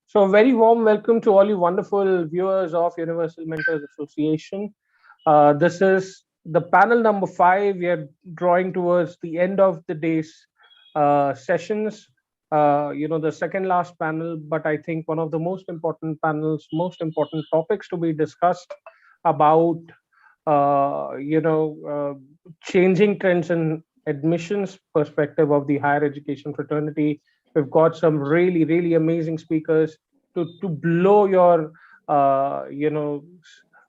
So, a very warm welcome to all you wonderful viewers of Universal Mentors Association. This is the panel number five. We are drawing towards the end of the day's sessions. The second last panel, but I think one of the most important panels, most important topics to be discussed about, changing trends in admissions perspective of the higher education fraternity. We've got some really, really amazing speakers to blow your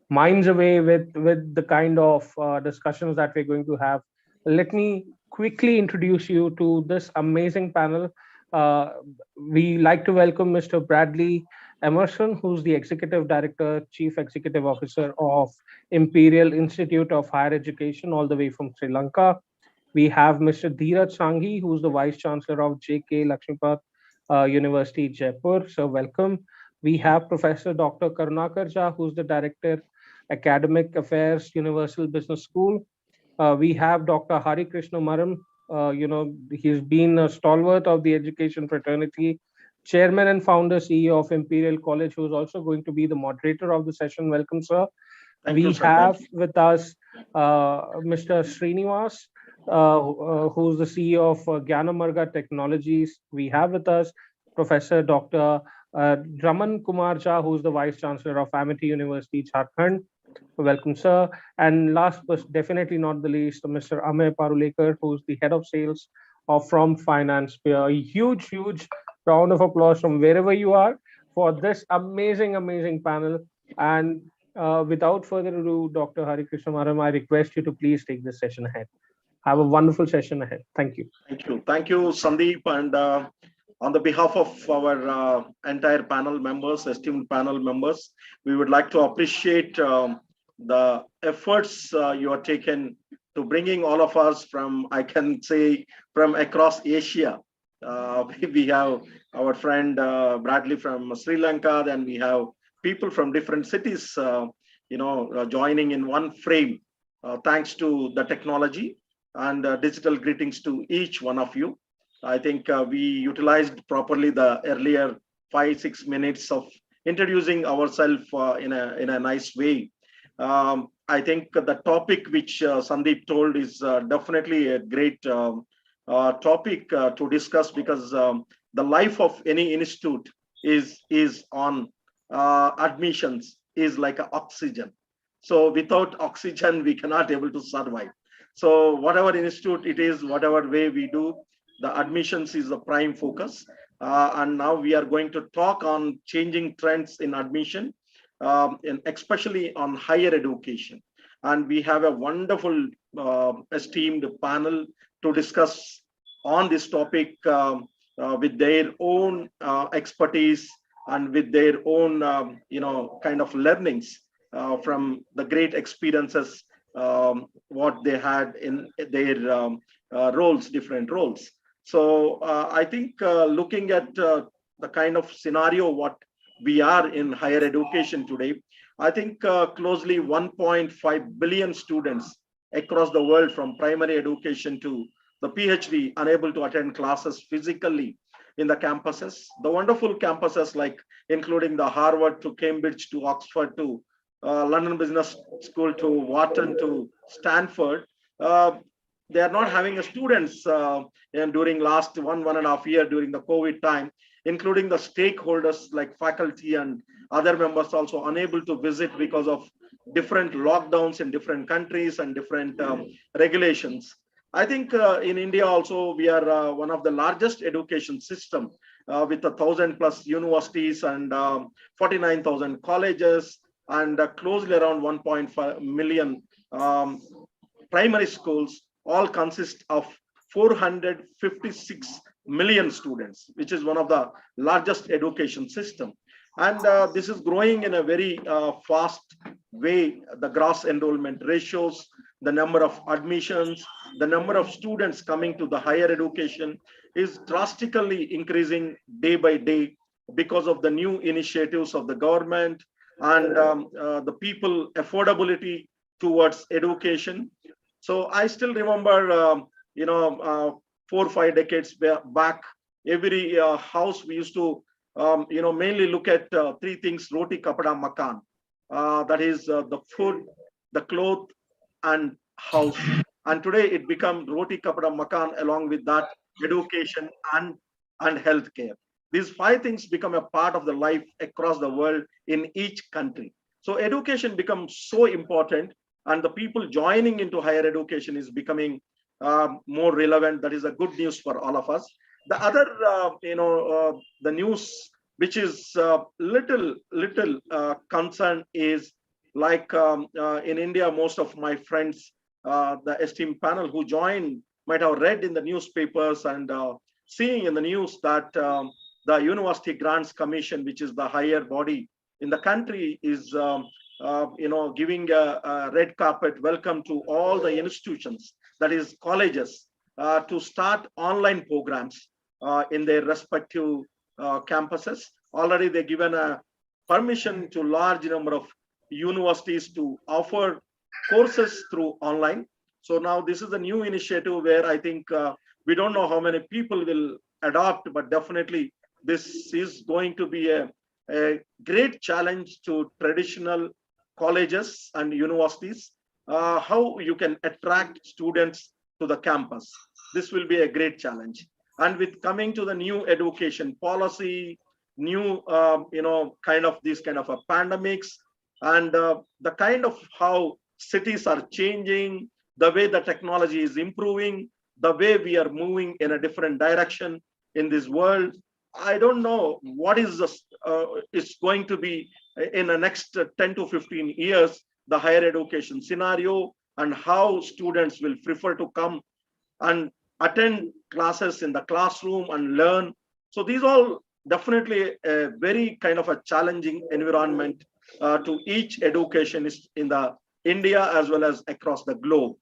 minds away with the kind of discussions that we're going to have. Let me quickly introduce you to this amazing panel. uh, we like to welcome Mr. Bradley Emerson, who's the Executive Director, Chief Executive Officer of Imperial Institute of Higher Education, all the way from Sri Lanka. We have Mr. Dheeraj Sanghi, who's the Vice Chancellor of J.K. Lakshmipad University, Jaipur. So, welcome. We have Professor Dr. Karunakar Jha, who's the Director, Academic Affairs, Universal Business School. We have Dr. Hari Krishna Maram. He's been a stalwart of the education fraternity, chairman and founder, CEO of Imperial College, who's also going to be the moderator of the session. Welcome, sir. Thank you, We sir. Thank have you. with us Mr. Srinivas, who's the CEO of Gyanamarga Technologies. We have with us Professor Dr. Raman Kumar Jha, who's the Vice Chancellor of Amity University, Jharkhand. Welcome, sir. And last but definitely not the least, Mr. Amey Parulekar, who's the head of sales of From Finance. A huge, huge round of applause from wherever you are for this amazing, amazing panel. And without further ado, Dr. Hari Krishna Maram, I request you to please take this session ahead. Have a wonderful session ahead. Thank you. Thank you, Sandeep. And on the behalf of our entire panel members, esteemed panel members, we would like to appreciate the efforts you are taken to bringing all of us from, I can say, from across Asia. We have our friend Bradley from Sri Lanka, then we have people from different cities, joining in one frame, thanks to the technology and digital greetings to each one of you. I think we utilized properly the earlier 5-6 minutes of introducing ourselves in a nice way. I think the topic which Sandeep told is definitely a great topic to discuss, because the life of any institute is on admissions is like a oxygen. So without oxygen, we cannot able to survive. So whatever institute it is, whatever way we do, the admissions is the prime focus. And now we are going to talk on changing trends in admission, and especially on higher education. And we have a wonderful esteemed panel to discuss on this topic, with their own expertise and with their own, kind of learnings from the great experiences what they had in their roles, different roles. So I think looking at the kind of scenario what we are in higher education today, I think closely 1.5 billion students across the world, from primary education to the PhD, unable to attend classes physically in the campuses. The wonderful campuses like including the Harvard to Cambridge to Oxford to London Business School to Wharton to Stanford, they are not having a students and during last 1.5 year during the COVID time, including the stakeholders like faculty and other members also unable to visit because of different lockdowns in different countries and different regulations. I think in India also we are one of the largest education system with 1,000+ universities and 49,000 colleges and closely around 1.5 million primary schools, all consist of 456 million students, which is one of the largest education system. And this is growing in a very fast way. The gross enrollment ratios, the number of admissions, the number of students coming to the higher education is drastically increasing day by day because of the new initiatives of the government and the people affordability towards education. So I still remember, 4 or 5 decades back, every house we used to mainly look at three things: roti, kapada, makan. That is the food, the cloth, and house. And today it become roti, kapada, makan, along with that education and healthcare. These five things become a part of the life across the world in each country. So education becomes so important, and the people joining into higher education is becoming more relevant. That is a good news for all of us. The other, the news which is little concern is like in India, most of my friends, the esteemed panel who joined, might have read in the newspapers and seeing in the news that the University Grants Commission, which is the higher body in the country, is giving a red carpet welcome to all the institutions, that is colleges, to start online programs in their respective campuses. Already they've given a permission to large number of universities to offer courses through online. So now this is a new initiative where I think we don't know how many people will adopt, but definitely this is going to be a great challenge to traditional colleges and universities, how you can attract students to the campus. This will be a great challenge. And with coming to the new education policy, new, kind of these kind of a pandemics, and the kind of how cities are changing, the way the technology is improving, the way we are moving in a different direction in this world. I don't know what is going to be in the next 10 to 15 years, the higher education scenario, and how students will prefer to come and attend classes in the classroom and learn. So these all definitely a very kind of a challenging environment to each educationist in the India as well as across the globe.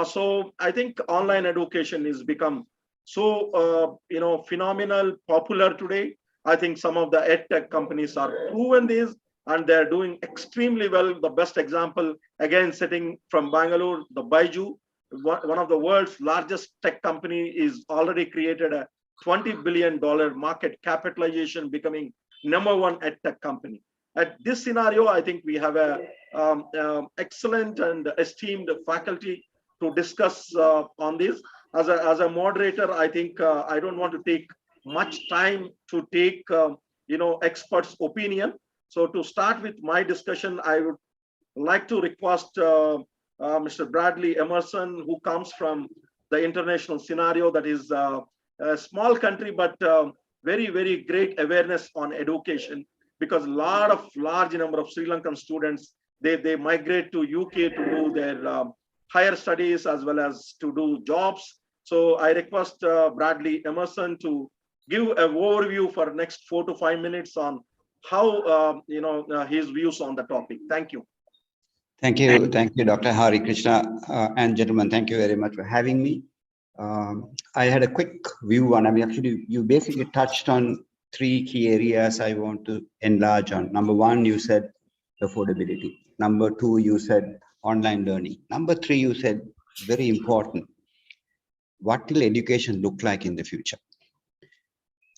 So I think online education is become so phenomenal, popular today. I think some of the edtech companies are proven this, and they're doing extremely well. The best example, again, sitting from Bangalore, the Baiju, one of the world's largest tech company, is already created a $20 billion market capitalization, becoming #1 edtech company. At this scenario, I think we have a excellent and esteemed faculty to discuss on this. As a moderator, I think I don't want to take much time to take experts' opinion. So to start with my discussion, I would like to request Mr. Bradley Emerson, who comes from the international scenario, that is a small country, but very, very great awareness on education, because large number of Sri Lankan students, they migrate to UK to do their higher studies as well as to do jobs. So I request Bradley Emerson to give an overview for next 4 to 5 minutes on how his views on the topic. Thank you. Thank you, Dr. Hari Krishna, and gentlemen. Thank you very much for having me. I had a quick view on. I mean, actually, you basically touched on 3 key areas I want to enlarge on. Number 1, you said affordability. Number 2, you said online learning. Number 3, you said very important. What will education look like in the future?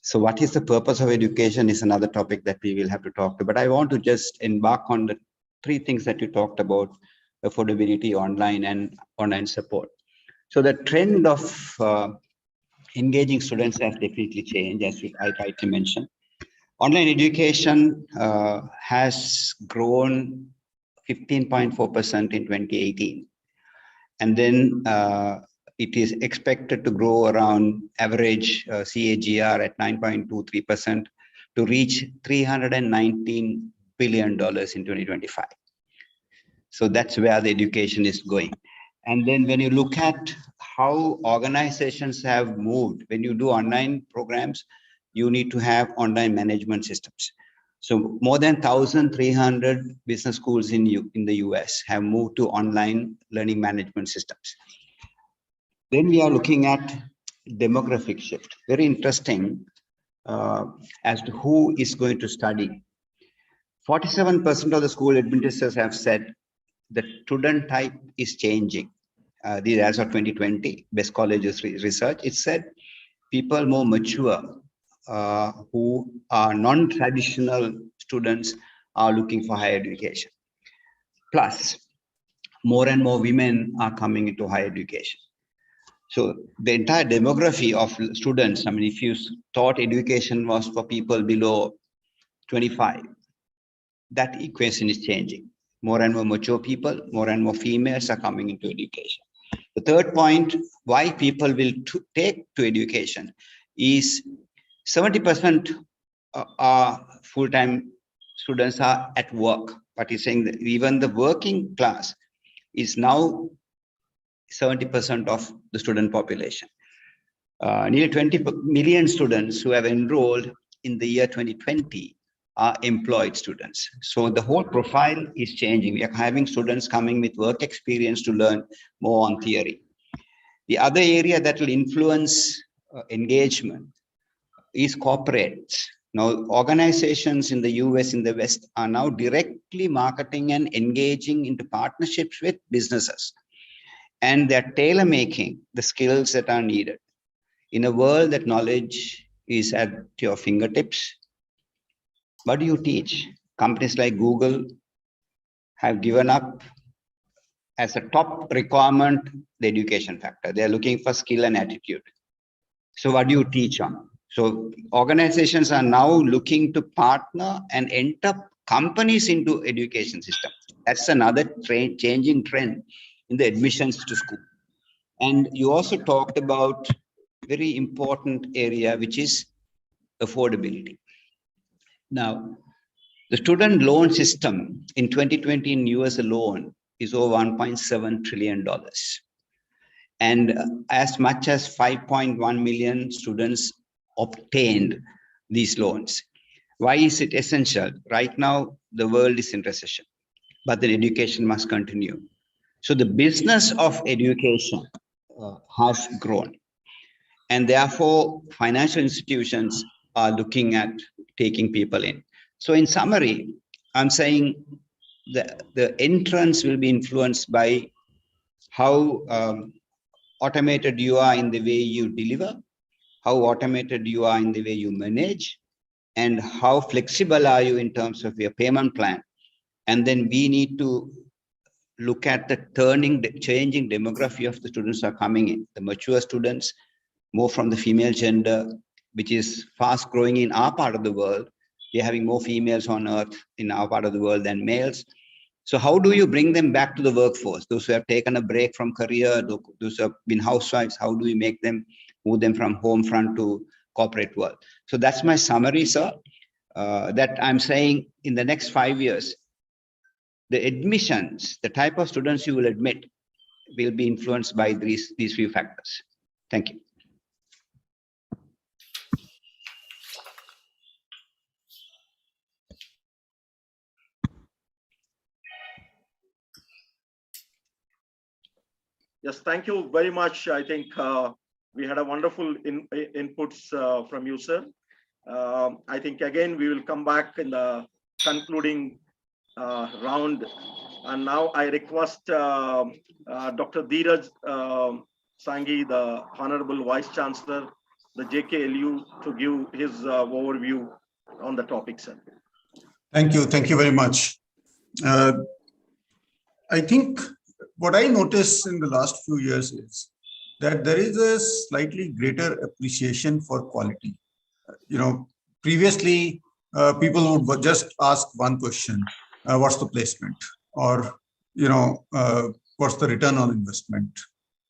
So what is the purpose of education is another topic that we will have to talk to. But I want to just embark on the 3 things that you talked about: affordability, online, and online support. So the trend of engaging students has definitely changed, as I tried to mention. Online education has grown 15.4% in 2018. And then it is expected to grow around average CAGR at 9.23% to reach $319 billion in 2025. So that's where the education is going. And then when you look at how organizations have moved, when you do online programs, you need to have online management systems. So more than 1,300 business schools in the US have moved to online learning management systems. Then we are looking at demographic shift. Very interesting as to who is going to study. 47% of the school administrators have said the student type is changing. These as of 2020, Best Colleges research, it said people more mature who are non-traditional students are looking for higher education. Plus, more and more women are coming into higher education. So the entire demography of students, I mean, if you thought education was for people below 25, that equation is changing. More and more mature people, more and more females are coming into education. The third point, why people will take to education is 70% are full-time students are at work, but he's saying that even the working class is now 70% of the student population. Nearly 20 million students who have enrolled in the year 2020 are employed students. So the whole profile is changing. We are having students coming with work experience to learn more on theory. The other area that will influence engagement is corporates. Now, organizations in the US, in the West, are now directly marketing and engaging into partnerships with businesses. And they're tailor-making the skills that are needed. In a world that knowledge is at your fingertips, what do you teach? Companies like Google have given up as a top requirement the education factor. They're looking for skill and attitude. So what do you teach on? So organizations are now looking to partner and enter companies into education system. That's another changing trend in the admissions to school. And you also talked about very important area, which is affordability. Now, the student loan system in 2020 in US alone is over $1.7 trillion. And as much as 5.1 million students obtained these loans. Why is it essential? Right now, the world is in recession, but the education must continue. So the business of education has grown. And therefore, financial institutions are looking at taking people in. So in summary, I'm saying the entrance will be influenced by how automated you are in the way you deliver, how automated you are in the way you manage, and how flexible are you in terms of your payment plan. And then we need to look at the changing demography of the students who are coming in. The mature students, more from the female gender, which is fast growing in our part of the world. We're having more females on earth in our part of the world than males. So how do you bring them back to the workforce? Those who have taken a break from career, those who have been housewives, how do we make them, move them from home front to corporate world? So that's my summary, sir, that I'm saying in the next 5 years, the admissions, the type of students you will admit will be influenced by these few factors. Thank you. Yes, thank you very much. I think we had a wonderful inputs from you, sir. I think again, we will come back in the concluding round. And now I request Dr. Dheeraj Sanghi, the Honorable Vice Chancellor, the JKLU, to give his overview on the topic, sir. Thank you. Thank you very much. I think what I noticed in the last few years is that there is a slightly greater appreciation for quality. Previously, people would just ask one question, what's the placement? Or, what's the return on investment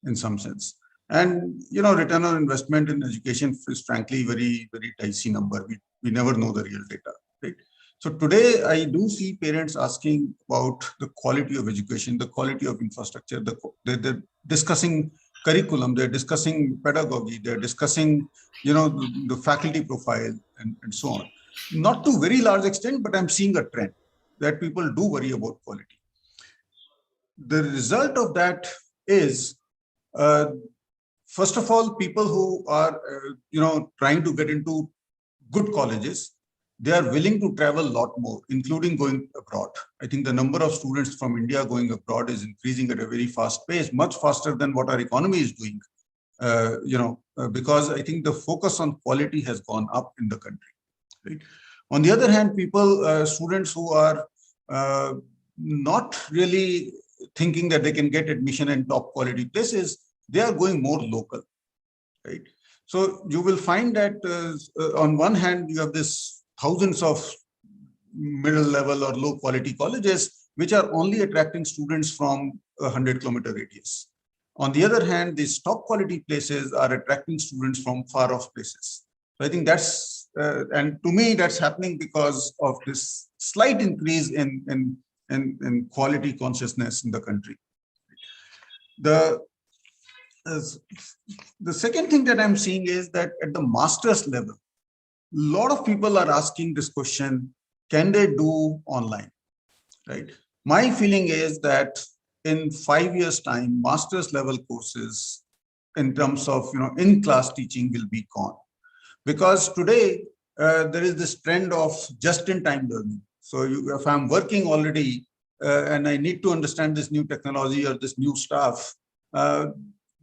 in some sense? And, return on investment in education is frankly very, very dicey number. We never know the real data, right? So today, I do see parents asking about the quality of education, the quality of infrastructure. They're discussing curriculum, they're discussing pedagogy, they're discussing, the faculty profile and so on. Not to very large extent, but I'm seeing a trend that people do worry about quality. The result of that is, first of all, people who are, trying to get into good colleges, they are willing to travel a lot more, including going abroad. I think the number of students from India going abroad is increasing at a very fast pace, much faster than what our economy is doing. because I think the focus on quality has gone up in the country. Right? On the other hand, students who are not really thinking that they can get admission in top quality places, they are going more local, right? So you will find that on one hand, you have this thousands of middle level or low quality colleges, which are only attracting students from a 100-kilometer radius. On the other hand, these top quality places are attracting students from far off places. So I think that's, and to me, that's happening because of this slight increase in quality consciousness in the country. The second thing that I'm seeing is that at the master's level, a lot of people are asking this question, can they do online, right? My feeling is that in 5 years' time, master's level courses in terms of in-class teaching will be gone. Because today, there is this trend of just-in-time learning. So if I'm working already and I need to understand this new technology or this new stuff,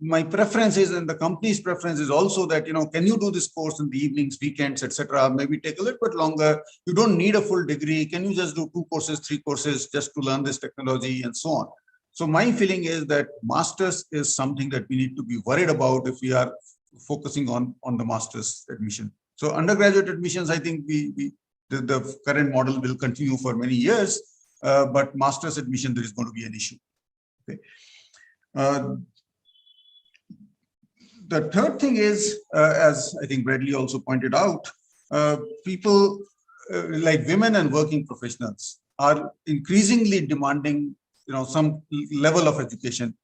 my preference is, and the company's preference is also that, can you do this course in the evenings, weekends, etc., maybe take a little bit longer. You don't need a full degree. Can you just do 2 courses, 3 courses just to learn this technology and so on? So my feeling is that master's is something that we need to be worried about if we are focusing on the master's admission. So undergraduate admissions, I think the current model will continue for many years, but master's admission, there is going to be an issue. Okay. The third thing is, as I think Bradley also pointed out, people like women and working professionals are increasingly demanding, some level of education.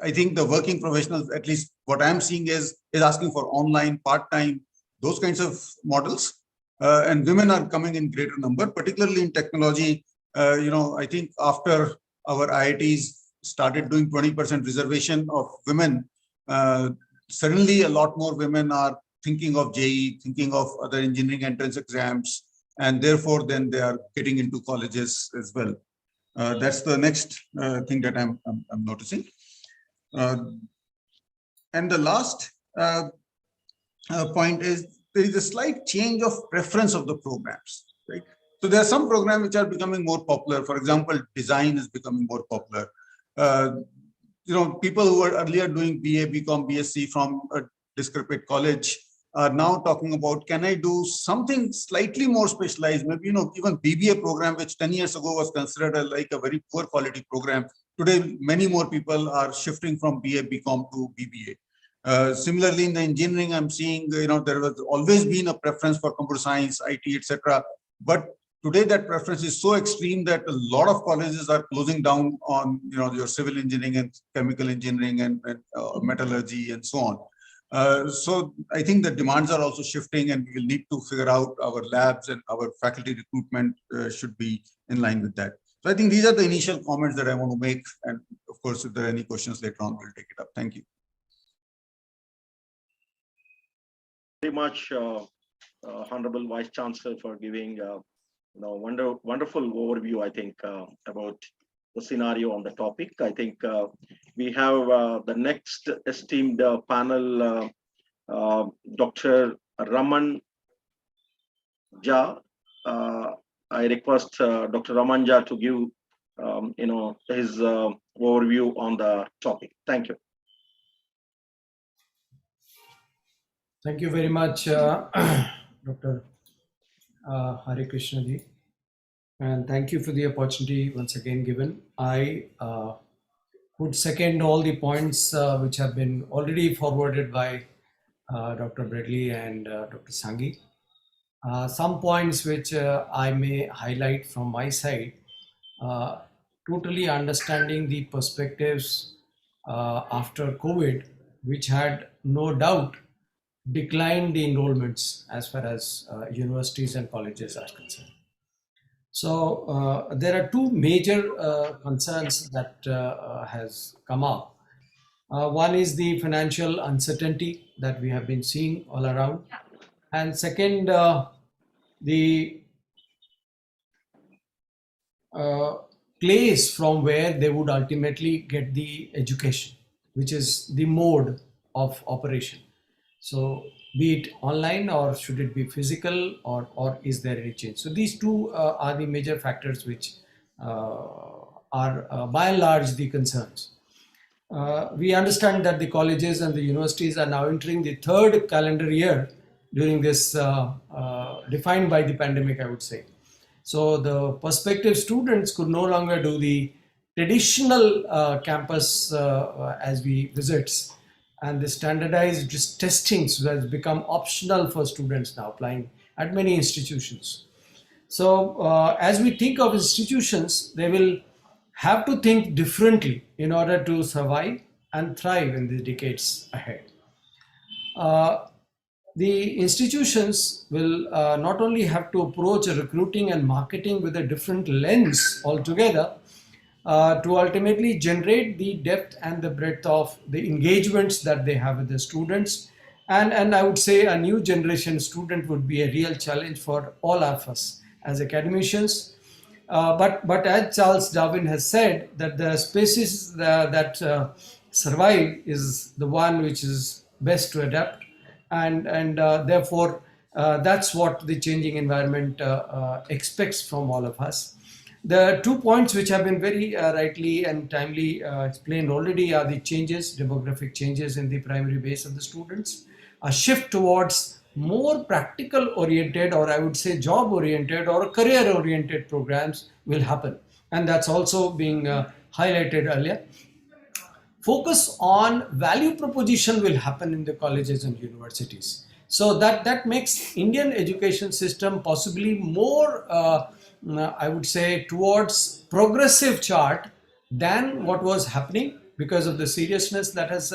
I think the working professionals, at least what I'm seeing is asking for online, part-time, those kinds of models. And women are coming in greater number, particularly in technology. I think after our IITs started doing 20% reservation of women, suddenly a lot more women are thinking of JEE, thinking of other engineering entrance exams, and therefore then they are getting into colleges as well. That's the next thing that I'm noticing. And the last point is there is a slight change of preference of the programs, right? So there are some programs which are becoming more popular. For example, design is becoming more popular. People who were earlier doing BA, BCom, BSc from a discrepant college are now talking about, can I do something slightly more specialized? Maybe, even BBA program, which 10 years ago was considered like a very poor quality program. Today, many more people are shifting from BA, BCom to BBA. Similarly, in the engineering, I'm seeing, there has always been a preference for computer science, IT, etc. But today, that preference is so extreme that a lot of colleges are closing down on, your civil engineering and chemical engineering and metallurgy and so on. So I think the demands are also shifting, and we will need to figure out our labs and our faculty recruitment should be in line with that. So I think these are the initial comments that I want to make. And of course, if there are any questions later on, we'll take it up. Thank you. Very much, Honorable Vice Chancellor, for giving wonderful overview, I think, about the scenario on the topic. I think we have the next esteemed panel, Dr. Raman Jha. I request Dr. Raman Jha to give, his overview on the topic. Thank you. Thank you very much, Dr. Hare Krishna ji. And thank you for the opportunity once again given. I would second all the points which have been already forwarded by Dr. Bradley and Dr. Sanghi. Some points which I may highlight from my side, totally understanding the perspectives after COVID, which had no doubt declined the enrollments as far as universities and colleges are concerned. So there are two major concerns that has come up. One is the financial uncertainty that we have been seeing all around, and second, the place from where they would ultimately get the education, which is the mode of operation. So be it online, or should it be physical, or is there any change? So these two are the major factors which are by and large the concerns. We understand that the colleges and the universities are now entering the third calendar year during this defined by the pandemic, I would say. So the prospective students could no longer do the traditional campus as we visits, and the standardized just testings has become optional for students now applying at many institutions. So as we think of institutions, they will have to think differently in order to survive and thrive in the decades ahead. Uh, the institutions will not only have to approach recruiting and marketing with a different lens altogether to ultimately generate the depth and the breadth of the engagements that they have with the students. And I would say a new generation student would be a real challenge for all of us as academicians. But as Charles Darwin has said, that the species that survive is the one which is best to adapt, and therefore that's what the changing environment expects from all of us. The 2 points which have been very rightly and timely explained already are the changes, demographic changes in the primary base of the students, a shift towards more practical oriented, or I would say job oriented or career oriented programs will happen, and that's also being highlighted earlier. Focus on value proposition will happen in the colleges and universities, so that makes Indian education system possibly more I would say towards progressive chart than what was happening, because of the seriousness that has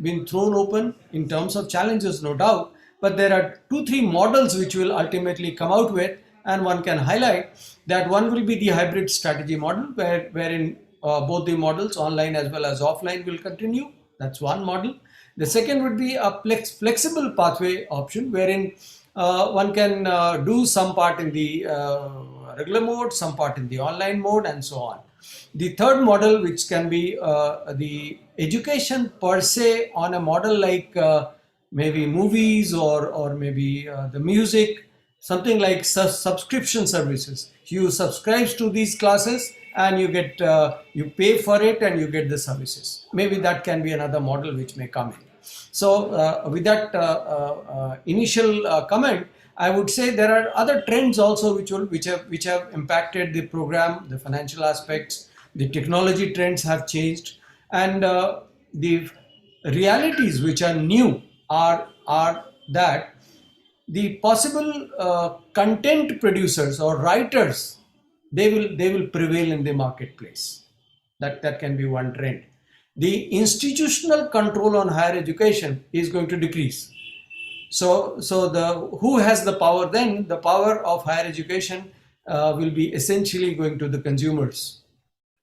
been thrown open in terms of challenges, no doubt. But there are 2-3 models which will ultimately come out with, and one can highlight that one will be the hybrid strategy model, wherein both the models, online as well as offline, will continue. That's one model. The second would be a flexible pathway option, wherein one can do some part in the regular mode, some part in the online mode, and so on. The third model, which can be the education per se on a model like maybe movies, or maybe the music, something like subscription services. You subscribe to these classes and you get you pay for it and you get the services. Maybe that can be another model which may come in. So with that initial comment, I would say there are other trends also which have impacted the program. The financial aspects, the technology trends have changed, and the realities which are new are that the possible content producers or writers, they will prevail in the marketplace. That can be one trend. The institutional control on higher education is going to decrease. So the who has the power then? The power of higher education will be essentially going to the consumers,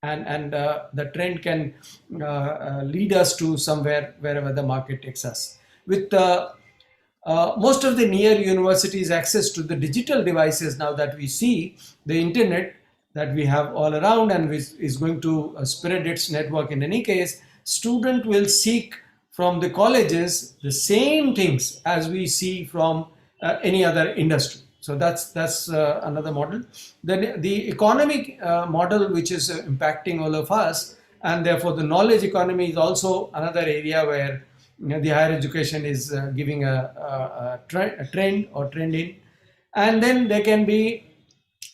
and the trend can lead us to somewhere wherever the market takes us. With most of the near universities access to the digital devices now that we see, the internet that we have all around and is going to spread its network in any case, student will seek from the colleges the same things as we see from any other industry. So that's another model. Then the economic model, which is impacting all of us, and therefore the knowledge economy is also another area where the higher education is giving a trend or trending. And then there can be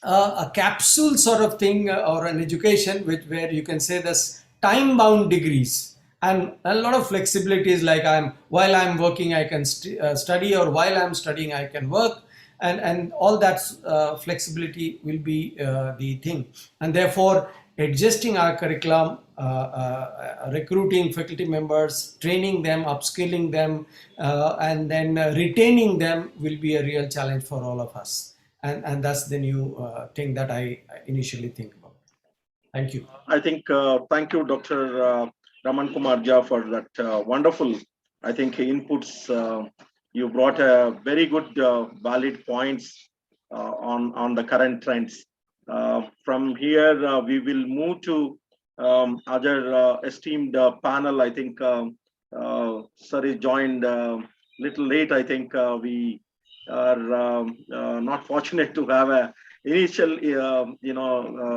a capsule sort of thing or an education where you can say this time-bound degrees, and a lot of flexibilities, like while I'm working I can study, or while I'm studying I can work, and all that flexibility will be the thing. And therefore adjusting our curriculum, recruiting faculty members, training them, upskilling them, and then retaining them will be a real challenge for all of us. And that's the new thing that I initially think about. Thank you. I think, thank you, Dr. Raman Kumar Jha, for that wonderful, I think, inputs. You brought a very good, valid points on the current trends. From here, we will move to other esteemed panel. I think sir is joined little late. I think we are not fortunate to have a initial,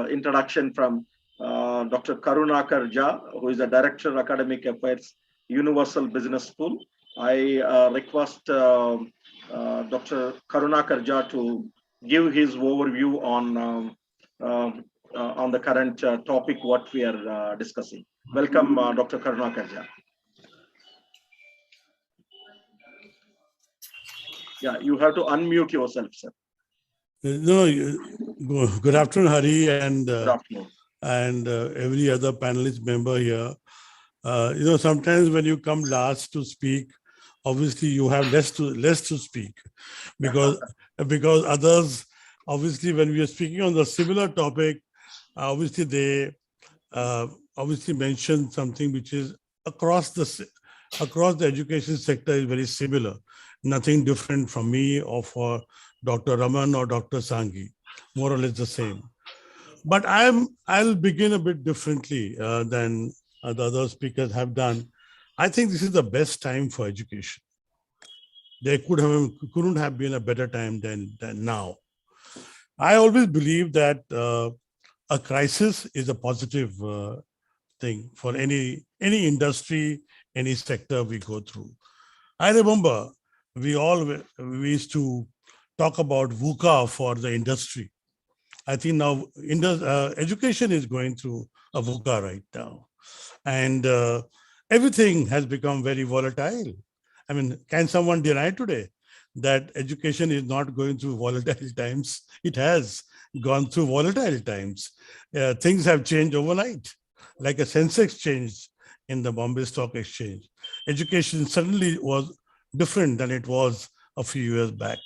introduction from Dr. Karunakar Jha, who is the Director of Academic Affairs, Universal Business School. I request Dr. Karunakar Jha to give his overview on the current topic what we are discussing. Welcome, Dr. Karunakar Jha. Yeah, you have to unmute yourself, sir. Good afternoon, Hari, Good afternoon. and every other panelist member here. Sometimes when you come last to speak, obviously you have less to speak, because others, obviously, when we are speaking on the similar topic, obviously they obviously mention something which is across the education sector is very similar. Nothing different from me or for Dr. Raman or Dr. Sanghi, more or less the same. But I'll begin a bit differently than the other speakers have done. I think this is the best time for education. There couldn't have been a better time than now. I always believe that a crisis is a positive thing for any industry, any sector we go through. I remember we used to talk about VUCA for the industry. I think now education is going through a VUCA right now, and everything has become very volatile. I mean, can someone deny today that education is not going through volatile times? It has gone through volatile times. Things have changed overnight, like a Sensex changed in the Bombay Stock Exchange. Education suddenly was different than it was a few years back.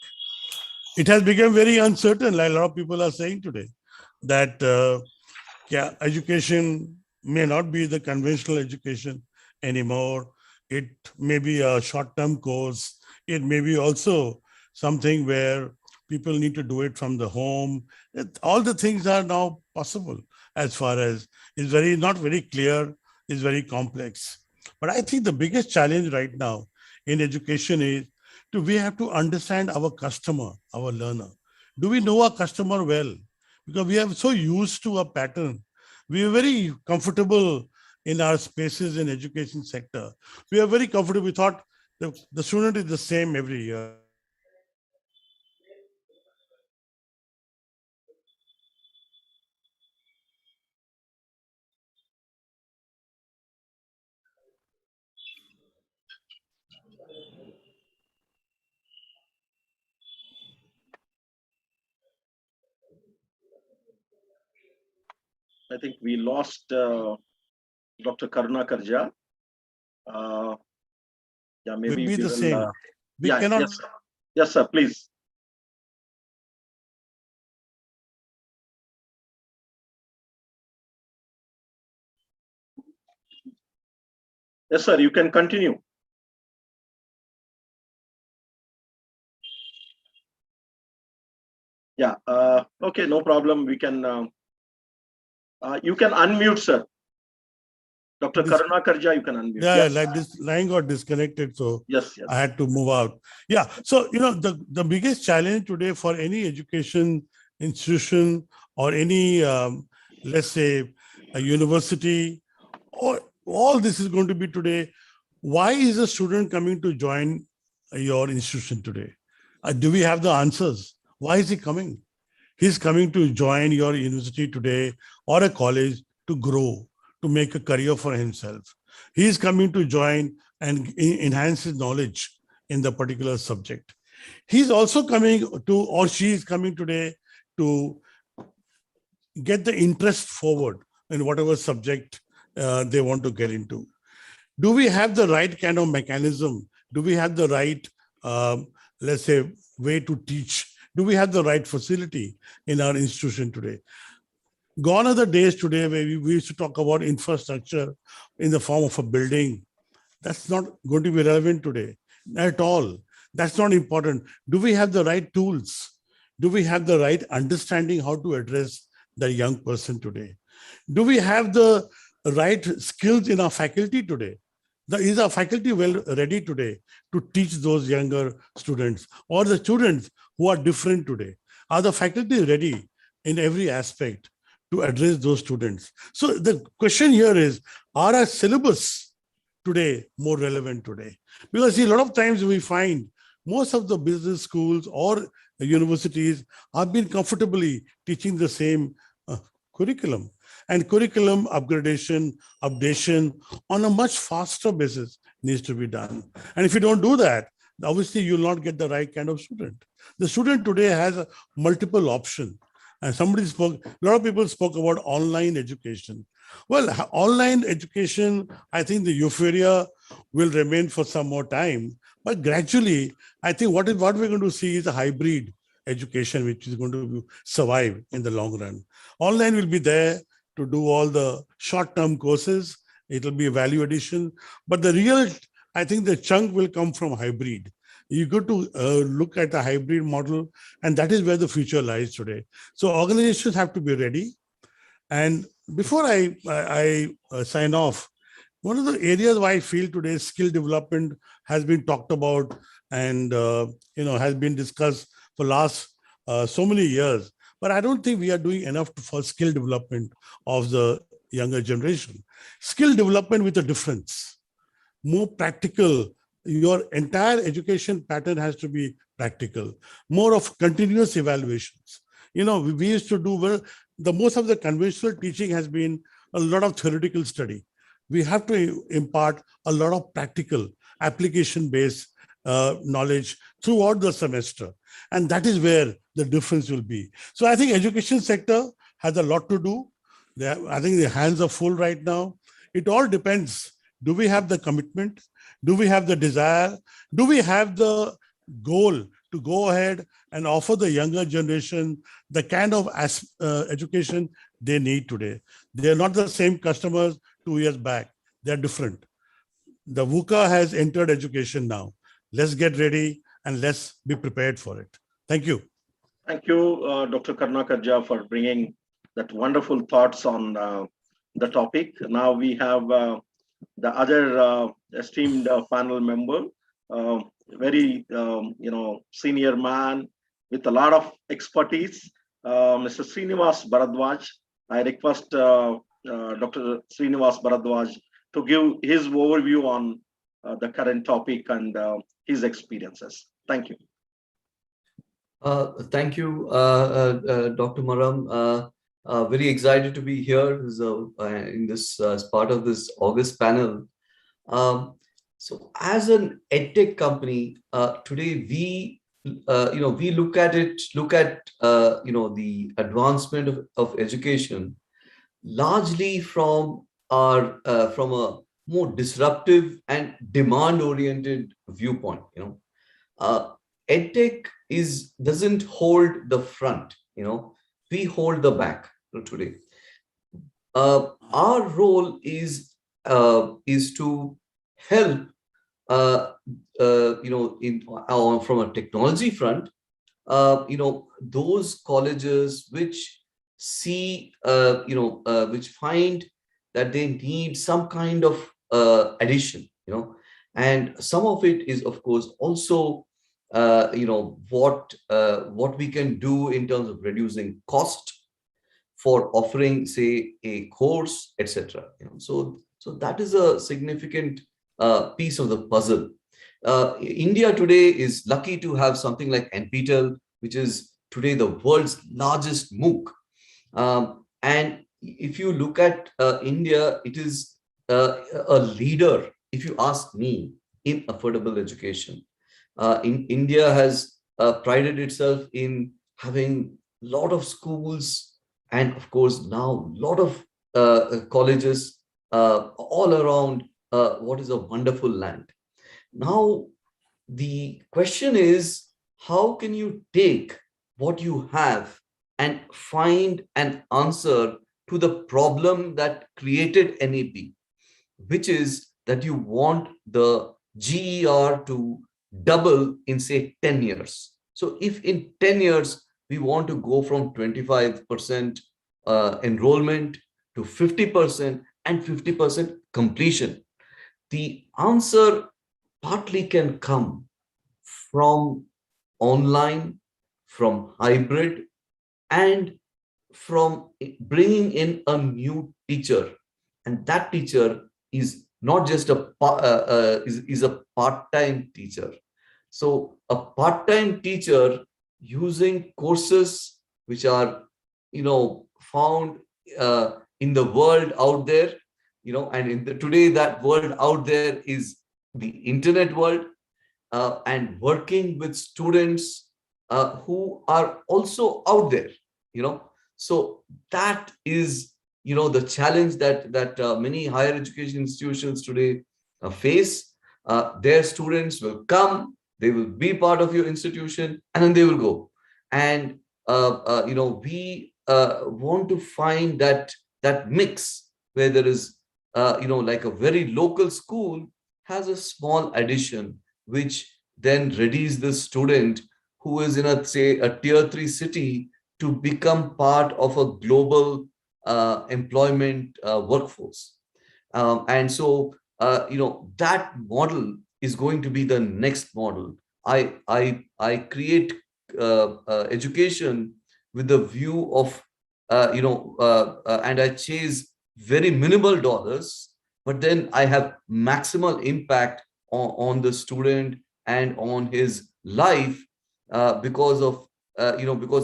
It has become very uncertain, like a lot of people are saying today, that education may not be the conventional education anymore. It may be a short-term course. It may be also something where people need to do it from the home. All the things are now possible as far as it's not very clear, it's very complex. But I think the biggest challenge right now in education is we have to understand our customer, our learner. Do we know our customer well? Because we are so used to a pattern. We are very comfortable in our spaces in education sector. We are very comfortable. We thought the student is the same every year. I think we lost Dr. Karunakar Jha. Yeah, maybe Be we the will. same. We Yeah, cannot. yes, sir. Yes, sir. Please. Yes, sir. You can continue. Yeah. Okay. No problem. We can. You can unmute, sir. Dr. Karunakar Jha, you can unmute. Yeah, Yes. like this line got disconnected, so Yes. Yes. I had to move out. Yeah, so the biggest challenge today for any education institution or any let's say a university, or all this is going to be today. Why is a student coming to join your institution today? Do we have the answers? Why is he coming? He's coming to join your university today or a college to grow, to make a career for himself. He's coming to join and enhance his knowledge in the particular subject. He's also coming to, or she is coming today to get the interest forward in whatever subject they want to get into. Do we have the right kind of mechanism? Do we have the right, let's say, way to teach? Do we have the right facility in our institution today? Gone are the days today where we used to talk about infrastructure in the form of a building. That's not going to be relevant today at all. That's not important. Do we have the right tools? Do we have the right understanding how to address the young person today? Do we have the right skills in our faculty today? Is the faculty well ready today to teach those younger students or the students who are different today? Are the faculty ready in every aspect to address those students? So the question here is, are our syllabus today more relevant today? Because see, a lot of times we find most of the business schools or universities have been comfortably teaching the same curriculum, and curriculum updation on a much faster basis needs to be done. And if you don't do that, obviously you'll not get the right kind of student. The student today has a multiple option. And a lot of people spoke about online education. Well, online education, I think the euphoria will remain for some more time, but gradually, I think what we're going to see is a hybrid education, which is going to survive in the long run. Online will be there to do all the short-term courses. It'll be a value addition, but the real, I think the chunk will come from hybrid. You got to look at a hybrid model, and that is where the future lies today. So organizations have to be ready. And before I sign off, one of the areas where I feel today skill development has been talked about and has been discussed for last so many years, but I don't think we are doing enough for skill development of the younger generation. Skill development with a difference, more practical. Your entire education pattern has to be practical, more of continuous evaluations. We used to do well. The most of the conventional teaching has been a lot of theoretical study. We have to impart a lot of practical, application-based knowledge throughout the semester. And that is where the difference will be. So I think education sector has a lot to do. I think the hands are full right now. It all depends. Do we have the commitment? Do we have the desire? Do we have the goal to go ahead and offer the younger generation the kind of education they need today? They are not the same customers 2 years back. They're different. The VUCA has entered education now. Let's get ready and let's be prepared for it. Thank you. Thank you, Dr. Karnakarja, for bringing that wonderful thoughts on the topic. Now we have the other esteemed panel member, very senior man with a lot of expertise, Mr. Srinivas Bharadwaj. I request Dr. Srinivas Bharadwaj to give his overview on the current topic and his experiences. Thank you. Thank you, Dr. Maram. Very excited to be here in this as part of this August panel. So, as an edtech company, today we look at the advancement of education largely from a more disruptive and demand-oriented viewpoint. EdTech doesn't hold the front. We hold the back today. Our role is to help from a technology front, those colleges which see which find that they need some kind of addition, and some of it is of course also what we can do in terms of reducing cost for offering, say, a course, etc. So that is a significant piece of the puzzle. India today is lucky to have something like NPTEL, which is today the world's largest MOOC. And if you look at India, it is a leader, if you ask me, in affordable education. India has prided itself in having a lot of schools and, of course, now a lot of colleges all around what is a wonderful land. Now, the question is, how can you take what you have and find an answer to the problem that created NAP, which is that you want the GER to double in, say, 10 years. So if in 10 years, we want to go from 25% enrollment to 50% and 50% completion, the answer partly can come from online, from hybrid, and from bringing in a new teacher. And that teacher is not just is a part-time teacher. So a part-time teacher using courses which are, found in the world out there, and today that world out there is the internet world, and working with students who are also out there, so that is, the challenge that many higher education institutions today face. Their students will come, they will be part of your institution, and then they will go. And we want to find that mix where there is, like a very local school has a small addition, which then readies the student who is in a tier 3 city to become part of a global employment workforce. And so, that model is going to be the next model. I create education with the view of, and I chase very minimal dollars, but then I have maximal impact on the student and on his life, because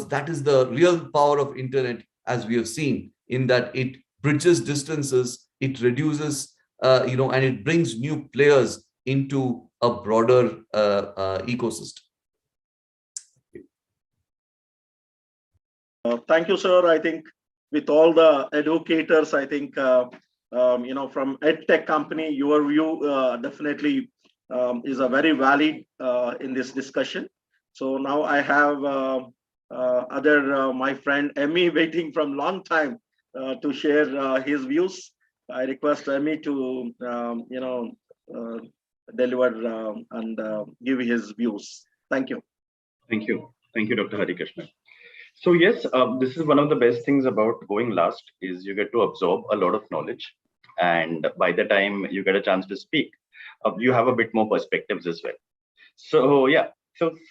that is the real power of internet, as we have seen, in that it bridges distances, it reduces, and it brings new players into a broader ecosystem. Thank you, sir. I think with all the educators, I think, from EdTech company, your view definitely is a very valid in this discussion. So now I have my friend Emmy waiting from long time to share his views. I request Emmy to, deliver and give his views. Thank you. Thank you. Thank you, Dr. Hari Krishna. So yes, this is one of the best things about going last is you get to absorb a lot of knowledge. And by the time you get a chance to speak, you have a bit more perspectives as well. So yeah,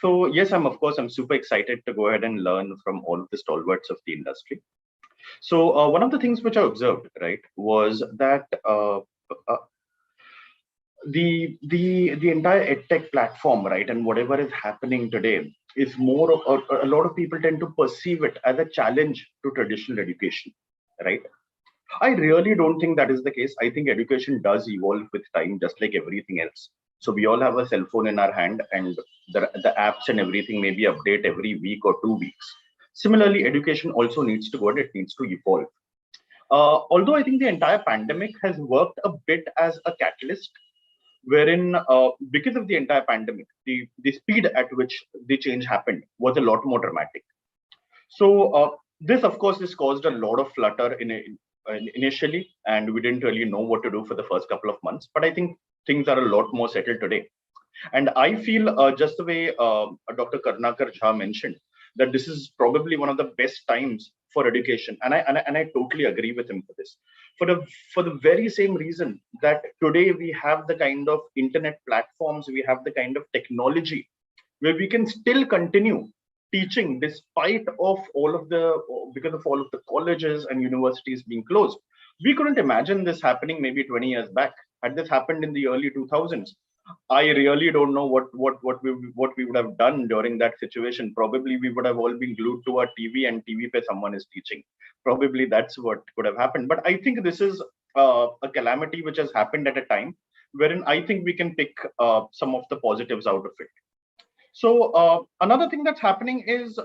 so yes, I'm super excited to go ahead and learn from all of the stalwarts of the industry. So one of the things which I observed, right, was that the entire edtech platform, right, and whatever is happening today is more of a lot of people tend to perceive it as a challenge to traditional education, right? I really don't think that is the case. I think education does evolve with time, just like everything else. So we all have a cell phone in our hand, and the apps and everything maybe update every week or 2 weeks. Similarly, education also needs to go and it needs to evolve. Although I think the entire pandemic has worked a bit as a catalyst, wherein because of the entire pandemic, the speed at which the change happened was a lot more dramatic. So this, of course, has caused a lot of flutter initially, and we didn't really know what to do for the first couple of months. But I think things are a lot more settled today. And I feel just the way Dr. Karnakar Jha mentioned, that this is probably one of the best times for education. And I totally agree with him for this. For the very same reason that today we have the kind of internet platforms, we have the kind of technology where we can still continue teaching despite of because of all of the colleges and universities being closed. We couldn't imagine this happening maybe 20 years back. Had this happened in the early 2000s, I really don't know what we would have done during that situation. Probably we would have all been glued to our TV, and TV pe someone is teaching. Probably that's what could have happened. But I think this is a calamity which has happened at a time wherein I think we can pick some of the positives out of it. So another thing that's happening is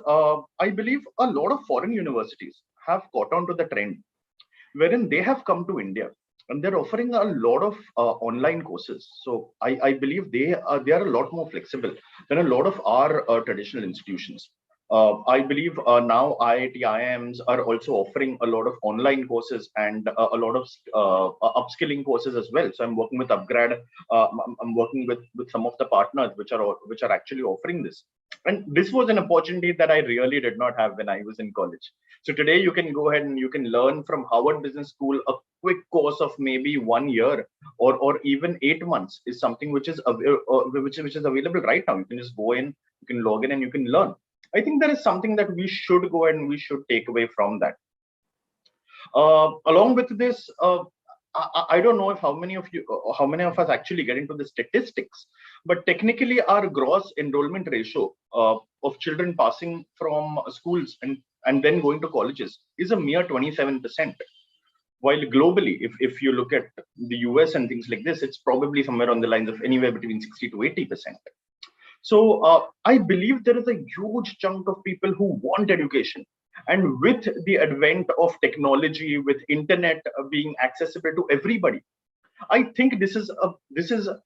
I believe a lot of foreign universities have caught on to the trend wherein they have come to India. And they're offering a lot of online courses. So I believe they are a lot more flexible than a lot of our traditional institutions. I believe now IIT IIMs are also offering a lot of online courses and a lot of upskilling courses as well. So I'm working with Upgrad. I'm working with some of the partners which are actually offering this. And this was an opportunity that I really did not have when I was in college. So today you can go ahead and you can learn from Harvard Business School a quick course of maybe 1 year or even 8 months is something which is available right now. You can just go in, you can log in, and you can learn. I think there is something that we should go and we should take away from that. Along with this, I don't know if how many of us actually get into the statistics, but technically our gross enrollment ratio of children passing from schools and then going to colleges is a mere 27%. While globally, if you look at the US and things like this, it's probably somewhere on the lines of anywhere between 60 to 80%. So I believe there is a huge chunk of people who want education. And with the advent of technology, with internet being accessible to everybody, I think this is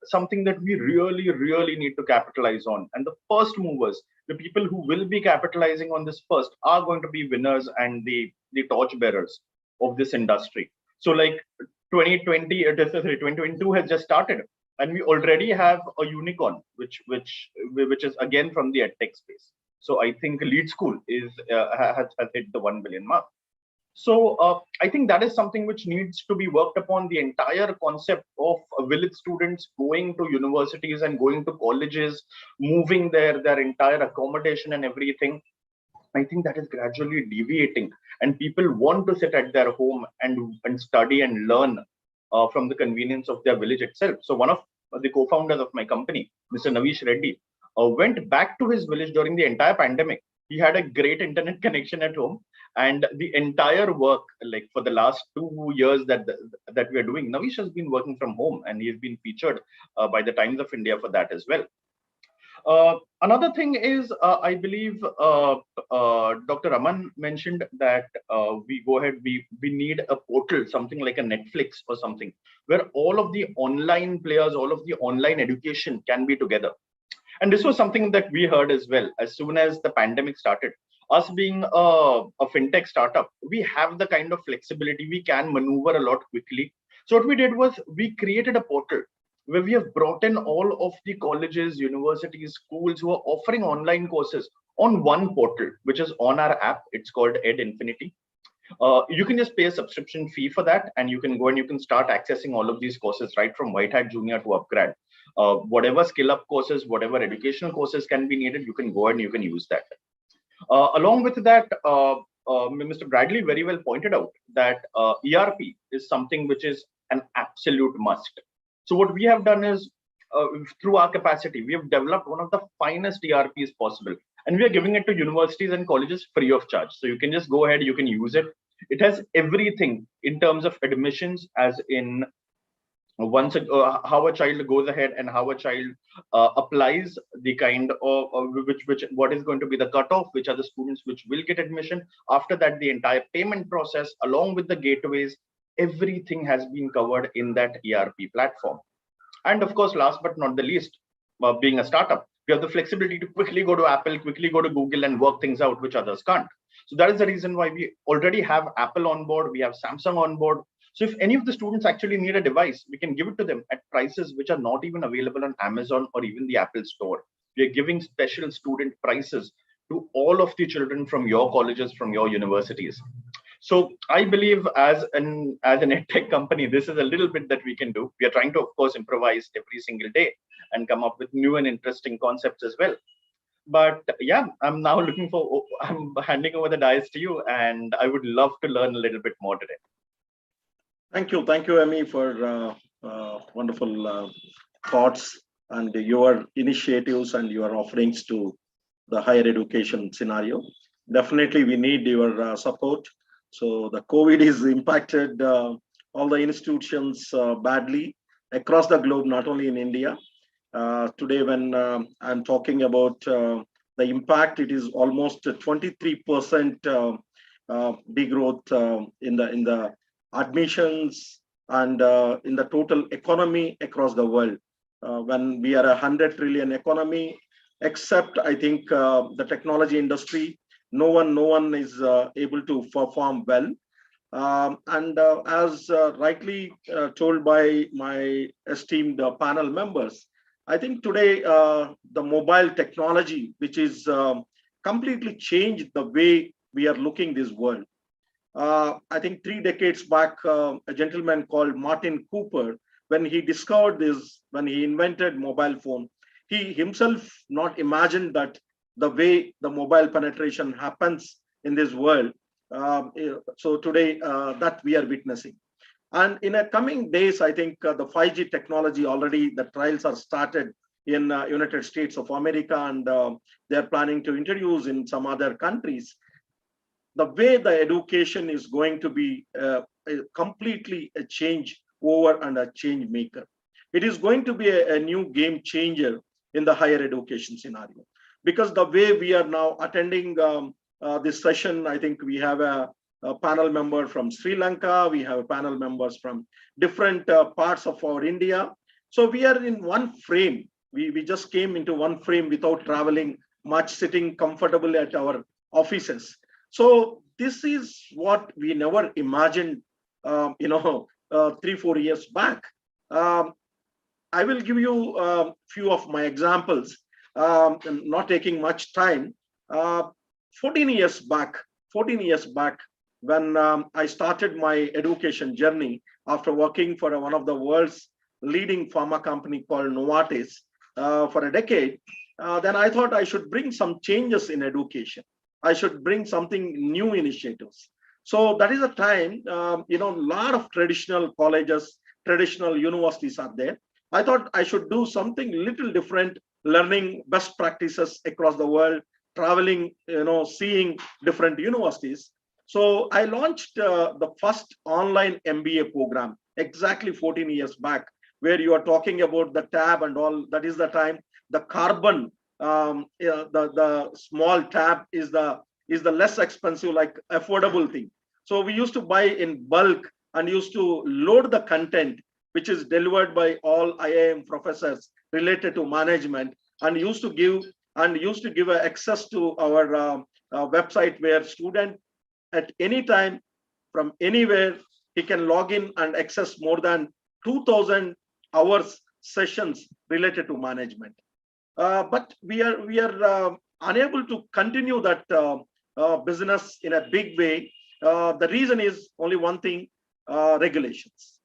something that we really need to capitalize on. And the first movers, the people who will be capitalizing on this first, are going to be winners and the torch bearers of this industry. So like 2022 has just started, and we already have a unicorn, which is again from the edtech space. So I think Lead School has hit the 1 billion mark. So I think that is something which needs to be worked upon. The entire concept of village students going to universities and going to colleges, moving their entire accommodation and everything, I think that is gradually deviating, and people want to sit at their home and study and learn from the convenience of their village itself. So one of the co-founders of my company, Mr. Navish Reddy, went back to his village during the entire pandemic. He had a great internet connection at home, and the entire work, like for the last 2 years that we are doing, Navish has been working from home, and he has been featured by the Times of India for that as well. Another thing is, I believe Dr. Raman mentioned that we need a portal, something like a Netflix or something, where all of the online players, all of the online education can be together. And this was something that we heard as well. As soon as the pandemic started, us being a fintech startup, we have the kind of flexibility, we can maneuver a lot quickly. So what we did was we created a portal where we have brought in all of the colleges, universities, schools who are offering online courses on one portal, which is on our app. It's called Ed Infinity. You can just pay a subscription fee for that, and you can go and you can start accessing all of these courses right from White Hat Junior to Upgrad. Whatever skill up courses, whatever educational courses can be needed, you can go and you can use that. Along with that, Mr. Bradley very well pointed out that ERP is something which is an absolute must. So what we have done is, through our capacity, we have developed one of the finest ERPs possible, and we are giving it to universities and colleges free of charge. So you can just go ahead, you can use it. It has everything in terms of admissions, as in how a child goes ahead and how a child applies the kind of what is going to be the cutoff, which are the students which will get admission. After that, the entire payment process along with the gateways, everything has been covered in that ERP platform. And of course, last but not the least, being a startup, we have the flexibility to quickly go to Apple, quickly go to Google and work things out which others can't. So that is the reason why we already have Apple on board, we have Samsung on board. So if any of the students actually need a device, we can give it to them at prices which are not even available on Amazon or even the Apple store. We are giving special student prices to all of the children from your colleges, from your universities. So I believe as an edtech company, this is a little bit that we can do. We are trying to, of course, improvise every single day and come up with new and interesting concepts as well. But yeah, I'm now I'm handing over the dice to you, and I would love to learn a little bit more today. Thank you, Emi, for wonderful thoughts and your initiatives and your offerings to the higher education scenario. Definitely, we need your support. So the COVID is impacted all the institutions badly across the globe, not only in India. Today, when I'm talking about the impact, it is almost 23% degrowth in the admissions and in the total economy across the world. When we are a 100 trillion economy, except I think the technology industry. No one is able to perform well. And as rightly told by my esteemed panel members, I think today the mobile technology, which is completely changed the way we are looking this world. I think 3 decades back, a gentleman called Martin Cooper, when he discovered this, when he invented mobile phone, he himself not imagined that the way the mobile penetration happens in this world. So today that we are witnessing. And in the coming days, I think the 5G technology already, the trials are started in United States of America, and they're planning to introduce in some other countries. The way the education is going to be completely a change over and a change maker. It is going to be a new game changer in the higher education scenario, because the way we are now attending this session, I think we have a panel member from Sri Lanka, we have panel members from different parts of our India. So we are in one frame. We just came into one frame without traveling much, sitting comfortably at our offices. So this is what we never imagined, 3-4 years back. I will give you a few of my examples, not taking much time. 14 years back, when I started my education journey after working for one of the world's leading pharma company called Novartis for a decade, then I thought I should bring some changes in education. I should bring something new initiatives. So that is a time, a lot of traditional colleges, traditional universities are there. I thought I should do something little different, learning best practices across the world, traveling, seeing different universities. So I launched the first online MBA program exactly 14 years back, where you are talking about the tab and all. That is the time the carbon, the small tab is the less expensive, like affordable thing. So we used to buy in bulk and used to load the content, which is delivered by all IIM professors related to management, and used to give access to our website, where student at any time from anywhere, he can log in and access more than 2,000 hours sessions related to management. But we are unable to continue that business in a big way. The reason is only one thing: regulations.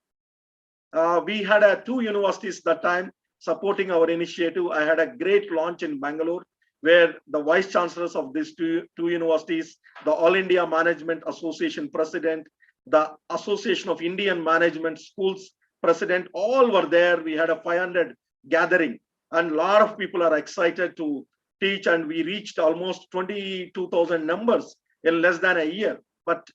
We had 2 universities that time supporting our initiative. I had a great launch in Bangalore, where the vice chancellors of these two universities, the All India Management Association president, the Association of Indian Management Schools president, all were there. We had a 500 gathering, and a lot of people are excited to teach, and we reached almost 22,000 numbers in less than a year. But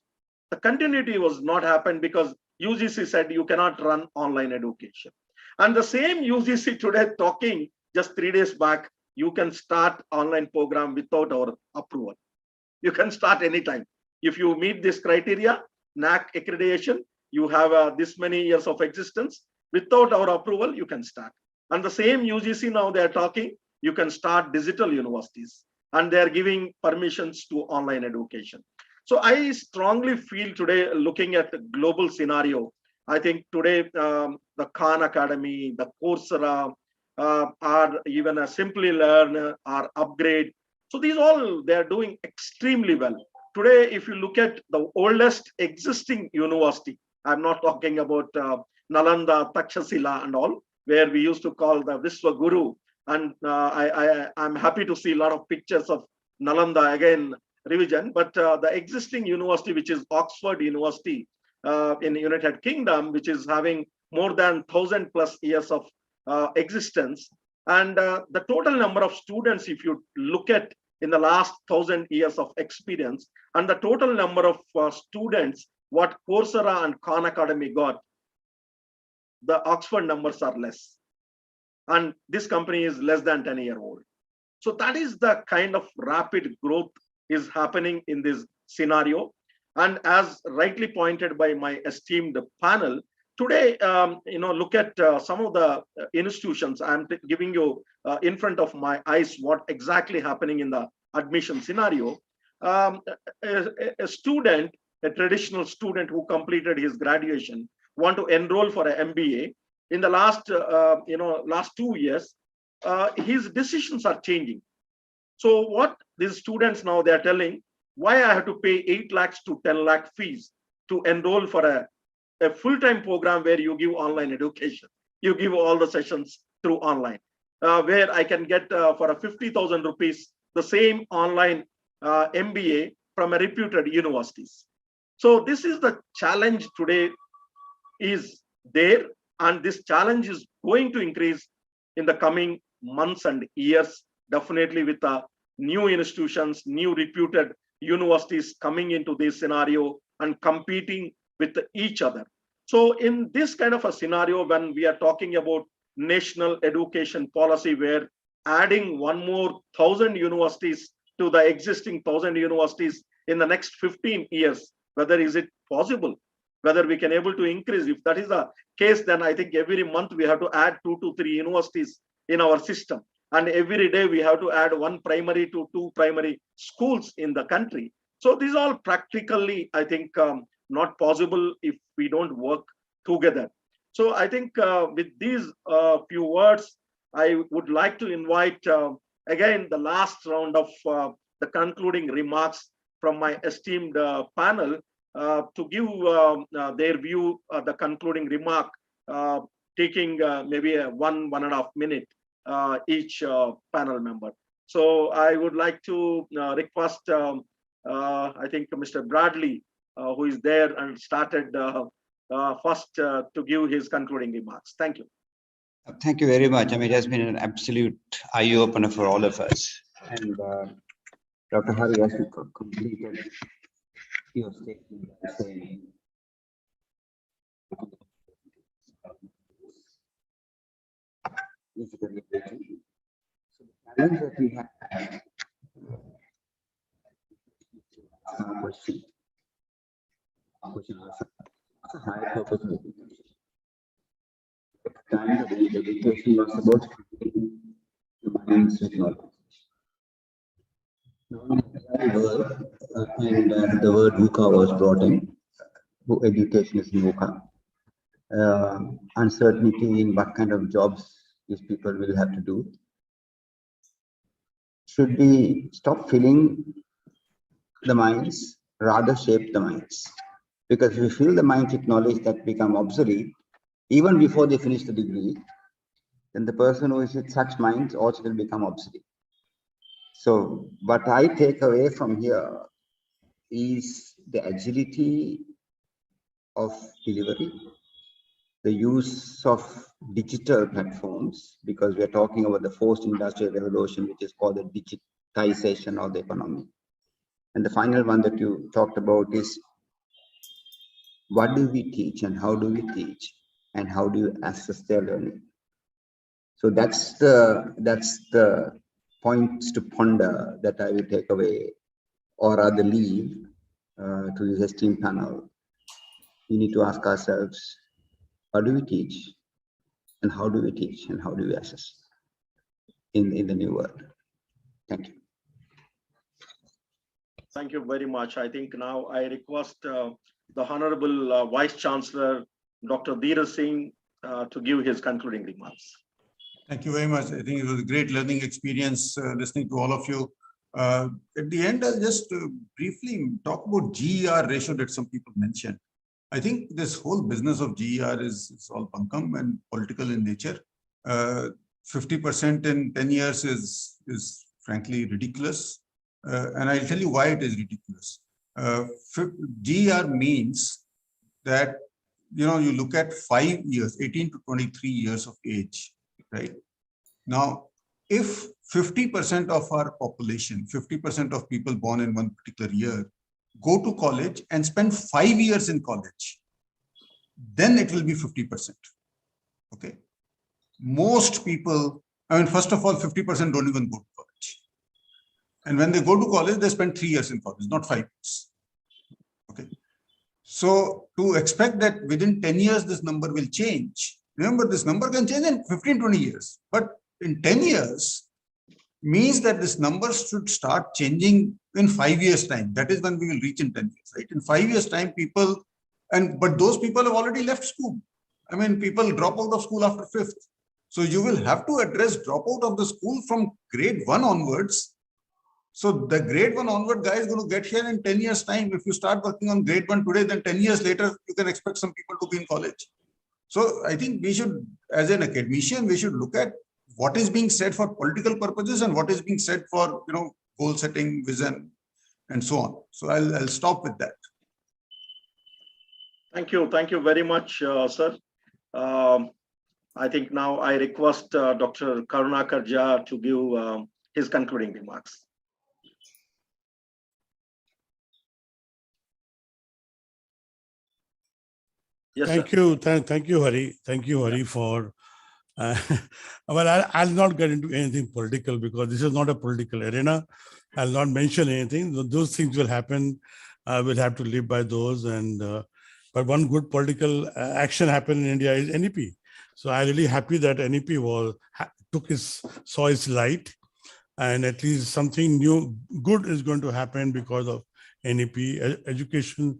the continuity was not happened because UGC said you cannot run online education. And the same UGC today talking just 3 days back, you can start online program without our approval. You can start anytime. If you meet this criteria, NAC accreditation, you have this many years of existence. Without our approval, you can start. And the same UGC now they are talking, you can start digital universities, and they are giving permissions to online education. So I strongly feel today, looking at the global scenario, I think today the Khan Academy, the Coursera, or even a Simply Learn or Upgrade. So these all, they are doing extremely well. Today, if you look at the oldest existing university, I'm not talking about Nalanda, Takshashila and all, where we used to call the Vishwa Guru. And I'm happy to see a lot of pictures of Nalanda again, revision. But the existing university, which is Oxford University in the United Kingdom, which is having more than 1,000+ years of existence. And the total number of students, if you look at in the last 1,000 years of experience, and the total number of students, what Coursera and Khan Academy got, the Oxford numbers are less. And this company is less than 10-year-old. So that is the kind of rapid growth is happening in this scenario. And as rightly pointed by my esteemed panel, today, look at some of the institutions. I'm giving you in front of my eyes what exactly happening in the admission scenario. A student, a traditional student who completed his graduation, want to enroll for an MBA. In the last 2 years, his decisions are changing. So what these students now, they are telling, why I have to pay 8 lakhs to 10 lakh fees to enroll for a full-time program where you give online education, you give all the sessions through online, where I can get for a 50,000 rupees the same online MBA from a reputed universities. So this is the challenge today is there, and this challenge is going to increase in the coming months and years, definitely with new institutions, new reputed universities coming into this scenario and competing with each other. So in this kind of a scenario, when we are talking about national education policy, where adding one more 1,000 universities to the existing 1,000 universities in the next 15 years, whether is it possible, whether we can able to increase. If that is the case, then I think every month we have to add 2 to 3 universities in our system. And every day we have to add 1 primary to 2 primary schools in the country. So these all practically, I think, not possible if we don't work together. So I think with these few words, I would like to invite again the last round of the concluding remarks from my esteemed panel to give their view, the concluding remark, taking maybe a 1.5 minute each panel member. So I would like to request, I think, Mr. Bradley, who is there and started first to give his concluding remarks. Thank you. Thank you very much. I mean, it has been an absolute eye-opener for all of us. And Dr. Hari, as you completed your statement by saying, so the challenge that we have, question answer, higher purpose of education. At the time of education was about creating the minds with knowledge. Now, and the word VUCA was brought in. Education is VUCA. Uncertainty in what kind of jobs these people will have to do. Should we stop filling the minds, rather shape the minds? Because if we fill the minds with knowledge that become obsolete, even before they finish the degree, then the person who is with such minds also will become obsolete. So what I take away from here is the agility of delivery, the use of digital platforms, because we are talking about the fourth industrial revolution, which is called the digitization of the economy. And the final one that you talked about is, what do we teach and how do we teach and how do you assess their learning? So that's the points to ponder that I will take away, or rather leave to this esteemed panel. We need to ask ourselves, how do we teach and how do we teach and how do we assess in the new world? Thank you. Thank you very much. I think now I request the Honorable Vice Chancellor, Dr. Dheeraj Singh, to give his concluding remarks. Thank you very much. I think it was a great learning experience listening to all of you. At the end, I'll just briefly talk about GER ratio that some people mentioned. I think this whole business of GER is all bunkum and political in nature. 50% in 10 years is frankly ridiculous. And I'll tell you why it is ridiculous. GER means that, you look at 5 years, 18 to 23 years of age, right? Now, if 50% of our population, 50% of people born in one particular year, go to college and spend 5 years in college, then it will be 50%. Okay. Most people, first of all, 50% don't even go to college. And when they go to college, they spend 3 years in college, not 5 years. Okay. So to expect that within 10 years, this number will change. Remember, this number can change in 15, 20 years. But in 10 years means that this number should start changing in 5 years' time. That is when we will reach in 10 years, right? In 5 years' time, but those people have already left school. I mean, people drop out of school after 5th. So you will have to address dropout of the school from grade 1 onwards. So the grade 1 onward guy is going to get here in 10 years' time. If you start working on grade 1 today, then 10 years later, you can expect some people to be in college. So I think we should, as an academician, we should look at what is being said for political purposes and what is being said for, goal setting, vision, and so on. So I'll stop with that. Thank you very much, sir. I think now I request Dr. Karunakar Jha to give his concluding remarks. Yes, Thank sir. you. Thank you, Hari. Thank you, Hari, for. Well, I'll not get into anything political because this is not a political arena. I'll not mention anything. Those things will happen. We'll have to live by those. But one good political action happened in India is NEP. So I'm really happy that NEP saw its light, and at least something new, good is going to happen because of NEP. Education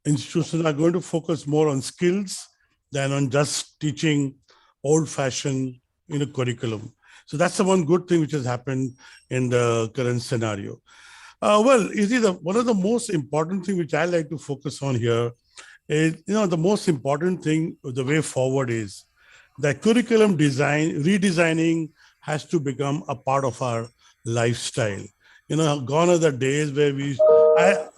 institutions are going to focus more on skills than on just teaching old-fashioned curriculum. So that's the one good thing which has happened in the current scenario. Well, you see, one of the most important thing which I like to focus on here is, the most important thing, the way forward is that curriculum redesigning has to become a part of our lifestyle. Gone are the days where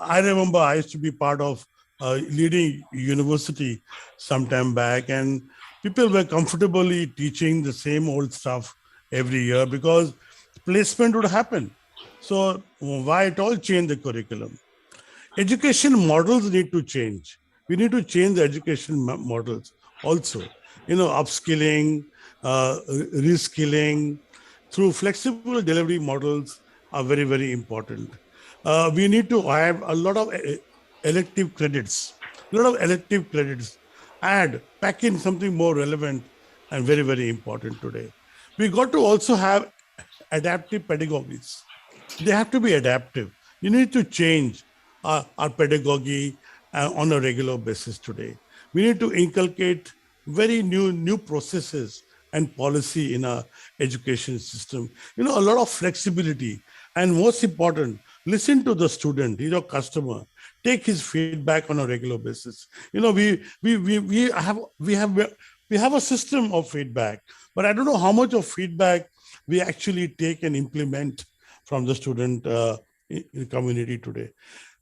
I remember I used to be part of leading university some time back, and people were comfortably teaching the same old stuff every year because placement would happen. So why at all change the curriculum? Education models need to change. We need to change the education models also. Upskilling, reskilling through flexible delivery models are very, very important. We need to have a lot of elective credits, pack in something more relevant and very, very important today. We got to also have adaptive pedagogies. They have to be adaptive. You need to change our pedagogy on a regular basis today. We need to inculcate very new processes and policy in our education system. A lot of flexibility, and most important, listen to the student, customer. Take his feedback on a regular basis. We have a system of feedback, but I don't know how much of feedback we actually take and implement from the student community today.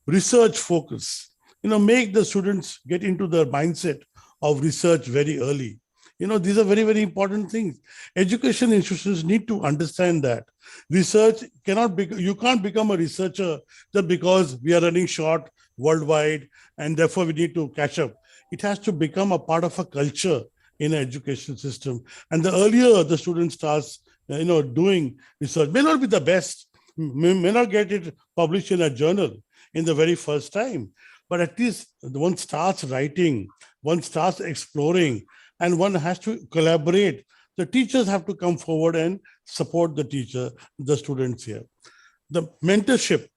Research focus. Make the students get into the mindset of research very early. These are very, very important things. Education institutions need to understand that research you can't become a researcher just because we are running short worldwide and therefore we need to catch up. It has to become a part of a culture in an education system. And the earlier the student starts, doing research, may not be the best, may not get it published in a journal in the very first time, but at least one starts writing, one starts exploring, and one has to collaborate. The teachers have to come forward and support the students here. The mentorship,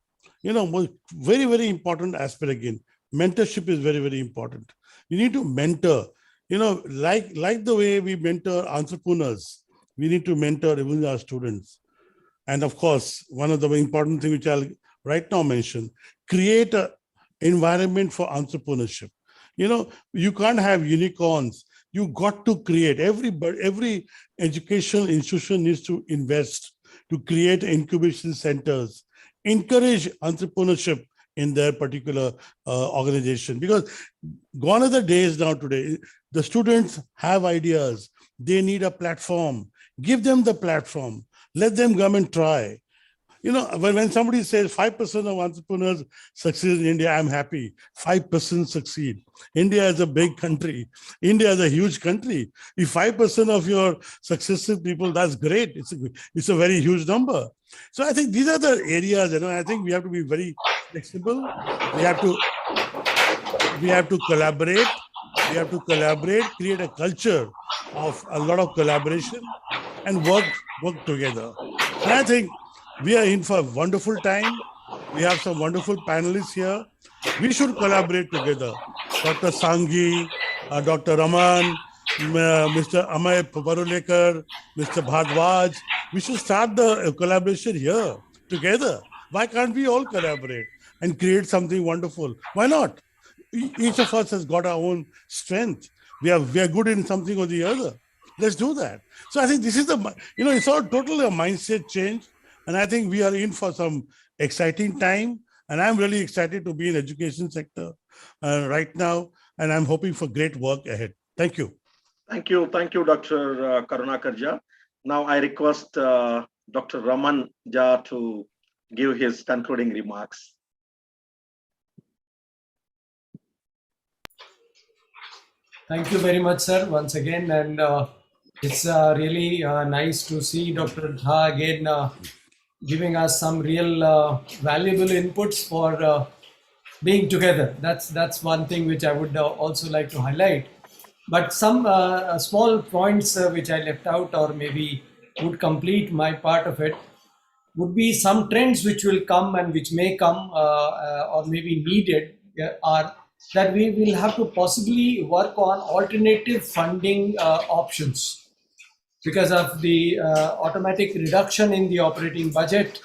very, very important aspect again. Mentorship is very, very important. You need to mentor, like the way we mentor entrepreneurs, we need to mentor even our students. And of course, one of the important things which I'll right now mention, create an environment for entrepreneurship. You can't have unicorns. You got to create, every educational institution needs to invest to create incubation centers, encourage entrepreneurship in their particular organization. Because gone are the days now today, the students have ideas, they need a platform, give them the platform, let them come and try. When somebody says 5% of entrepreneurs succeed in India, I'm happy. 5% succeed. India is a big country. India is a huge country. If 5% of your successful people, that's great. It's a very huge number. So I think these are the areas, I think we have to be very flexible. We have we have to collaborate. We have to collaborate, create a culture of a lot of collaboration and work together. And I think we are in for a wonderful time. We have some wonderful panelists here. We should collaborate together. Dr. Sanghi, Dr. Raman, Mr. Amay Parulekar, Mr. Bhardwaj. We should start the collaboration here together. Why can't we all collaborate and create something wonderful? Why not? Each of us has got our own strength. We are good in something or the other. Let's do that. So I think this is it's all totally a mindset change. And I think we are in for some exciting time. And I'm really excited to be in education sector right now. And I'm hoping for great work ahead. Thank you. Thank you, Dr. Karunakar Jha. Now I request Dr. Raman Jha to give his concluding remarks. Thank you very much, sir, once again. And it's really nice to see Dr. Jha again giving us some real valuable inputs for being together. That's one thing which I would also like to highlight. But some small points which I left out, or maybe would complete my part of it, would be some trends which will come and which may come or maybe needed are that we will have to possibly work on alternative funding options because of the automatic reduction in the operating budget,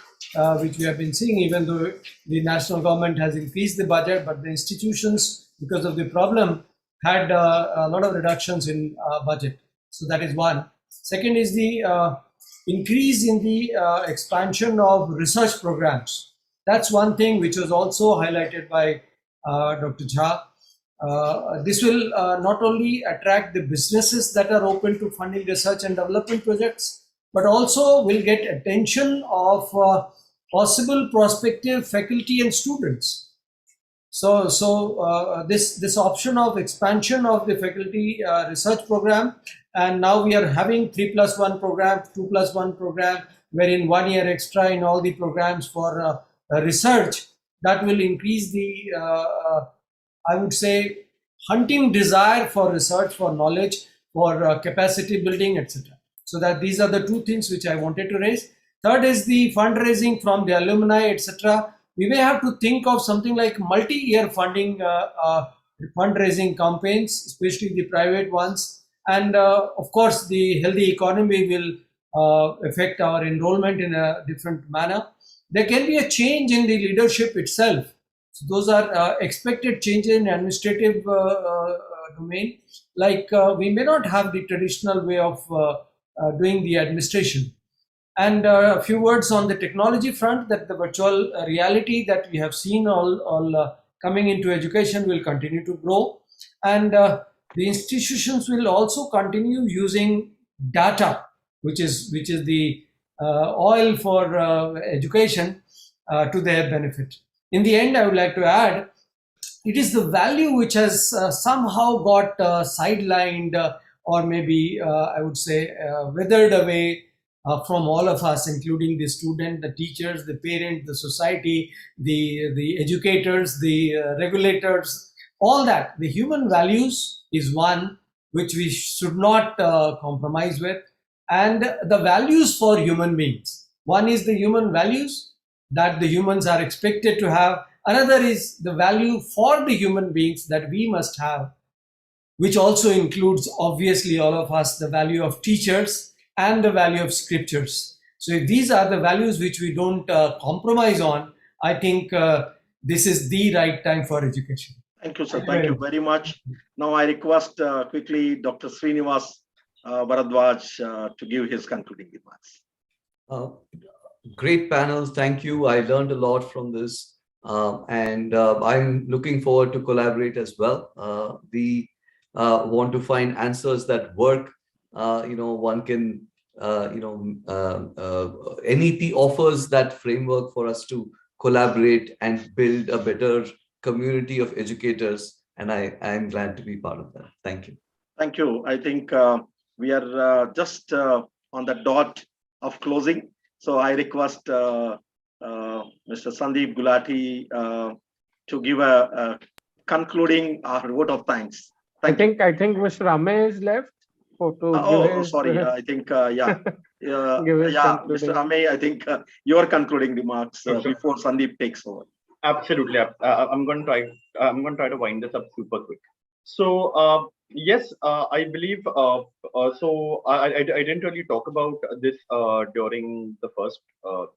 which we have been seeing, even though the national government has increased the budget, but the institutions, because of the problem, had a lot of reductions in budget. So that is one. Second is the increase in the expansion of research programs. That's one thing which was also highlighted by Dr. Jha. This will not only attract the businesses that are open to funding research and development projects, but also will get attention of possible prospective faculty and students. So this option of expansion of the faculty research program, and now we are having 3+1 program, 2+1 program, wherein 1 year extra in all the programs for research, that will increase the, I would say, hunting desire for research, for knowledge, for capacity building, etc. So that these are the two things which I wanted to raise. Third is the fundraising from the alumni, etc. We may have to think of something like multi-year funding, fundraising campaigns, especially the private ones. And of course, the healthy economy will affect our enrollment in a different manner. There can be a change in the leadership itself. So those are expected changes in administrative domain. Like we may not have the traditional way of doing the administration. And a few words on the technology front, that the virtual reality that we have seen all coming into education will continue to grow. And the institutions will also continue using data, which is the oil for education to their benefit. In the end, I would like to add, it is the value which has somehow got sidelined or maybe I would say withered away from all of us, including the student, the teachers, the parent, the society, the educators, the regulators, all that. The human values is one which we should not compromise with. And the values for human beings. One is the human values that the humans are expected to have. Another is the value for the human beings that we must have, which also includes, obviously, all of us, the value of teachers and the value of scriptures. So if these are the values which we don't compromise on, I think this is the right time for education. Thank you, sir. Thank you very much. Now I request quickly Dr. Srinivas Bharadwaj to give his concluding remarks. Great panel. Thank you. I learned a lot from this. And I'm looking forward to collaborate as well. We want to find answers that work. One can, NEP offers that framework for us to collaborate and build a better community of educators. And I'm glad to be part of that. Thank you. Thank you. I think we are just on the dot of closing. So I request Mr. Sandeep Gulati to give a concluding our vote of thanks. Thank you. I think Mr. Ame is left to give his sorry. I think give his yeah, concluding. Mr. Ame, I think your concluding remarks before Sandeep takes over. Absolutely. I'm going to try. I'm going to try to wind this up super quick. So yes, I believe. So I didn't really talk about this during the first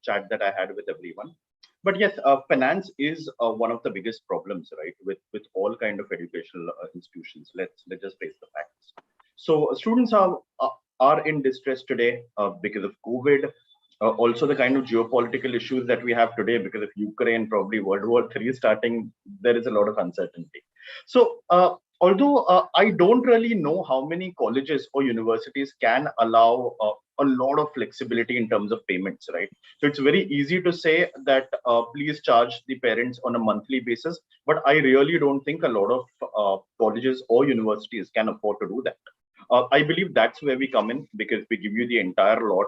chat that I had with everyone. But yes, finance is one of the biggest problems, right? With all kind of educational institutions. Let's just face the facts. So students are in distress today because of COVID. Also, the kind of geopolitical issues that we have today because of Ukraine, probably World War III starting, there is a lot of uncertainty. So, although I don't really know how many colleges or universities can allow a lot of flexibility in terms of payments, right? So it's very easy to say that please charge the parents on a monthly basis, but I really don't think a lot of colleges or universities can afford to do that. I believe that's where we come in because we give you the entire lot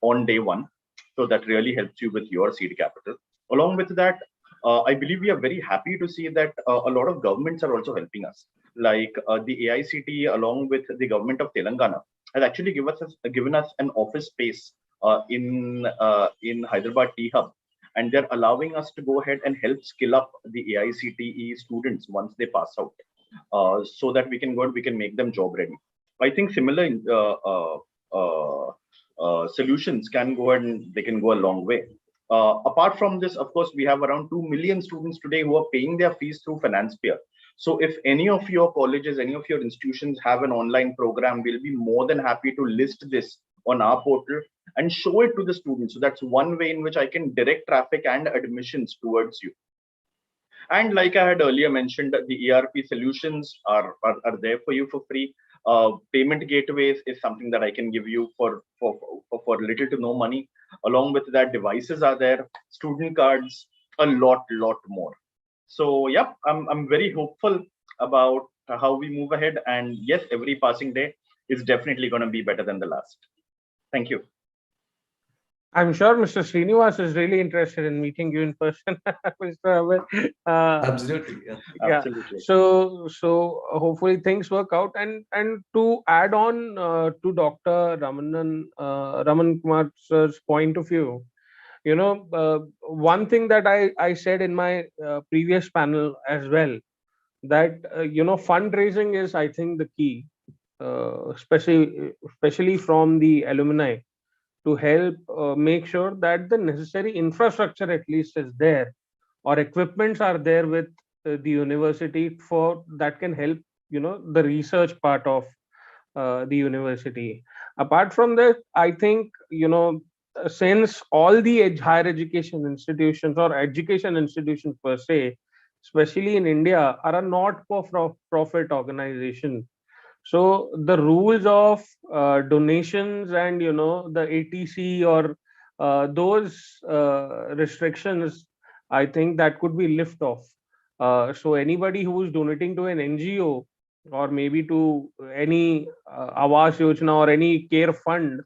on day one. So that really helps you with your seed capital. Along with that, I believe we are very happy to see that a lot of governments are also helping us. Like the AICT, along with the government of Telangana, has actually given us an office space in Hyderabad T Hub, and they're allowing us to go ahead and help skill up the AICTE students once they pass out, so that we can make them job ready. I think similar solutions can go ahead and they can go a long way. Apart from this, of course, we have around 2 million students today who are paying their fees through FinancePeer. So if any of your colleges, any of your institutions have an online program, we'll be more than happy to list this on our portal and show it to the students. So that's one way in which I can direct traffic and admissions towards you. And like I had earlier mentioned, the ERP solutions are there for you for free. Payment gateways is something that I can give you for little to no money. Along with that, devices are there, student cards, a lot more. So yeah, I'm very hopeful about how we move ahead. And yes, every passing day is definitely going to be better than the last. Thank you. I'm sure Mr. Srinivas is really interested in meeting you in person, Mr. Ame. Absolutely. Yeah. Yeah. Absolutely. So hopefully things work out. And to add on to Dr. Raman Kumar sir's point of view, one thing that I said in my previous panel as well, that fundraising is, I think, the key, especially from the alumni, to help make sure that the necessary infrastructure at least is there, or equipments are there with the university for that can help the research part of the university. Apart from that, I think since all the higher education institutions or education institutions per se, especially in India, are a not for profit organization, so the rules of donations and the ATC or those restrictions, I think that could be lift off. So anybody who is donating to an NGO or maybe to any Awas Yojana or any care fund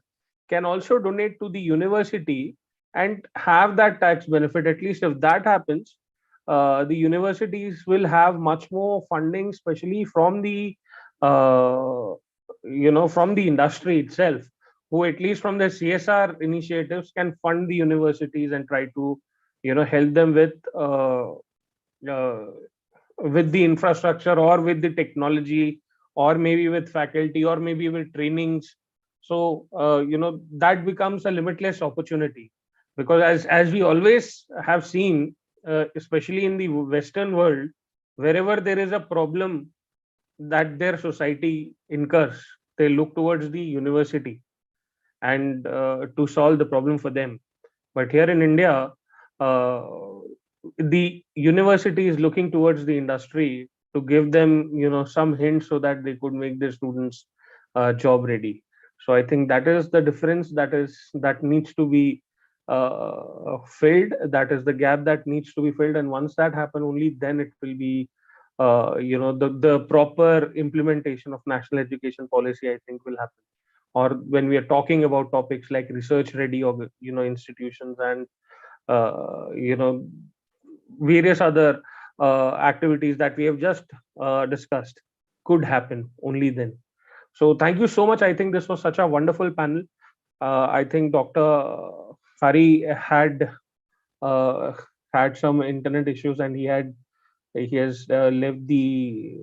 can also donate to the university and have that tax benefit. At least if that happens, the universities will have much more funding, especially from the from the industry itself, who at least from the CSR initiatives can fund the universities and try to help them with the infrastructure or with the technology, or maybe with faculty, or maybe with trainings. So that becomes a limitless opportunity, because as we always have seen, especially in the Western world, wherever there is a problem that their society incurs, they look towards the university and to solve the problem for them. But here in India, the university is looking towards the industry to give them some hints so that they could make their students job ready. So I think that is the difference that needs to be filled. That is the gap that needs to be filled, and once that happen, only then it will be the proper implementation of national education policy, I think, will happen. Or when we are talking about topics like research ready or institutions and various other activities that we have just discussed could happen only then. So thank you so much. I think this was such a wonderful panel. I think Dr. Hari uh, had some internet issues, and he has left the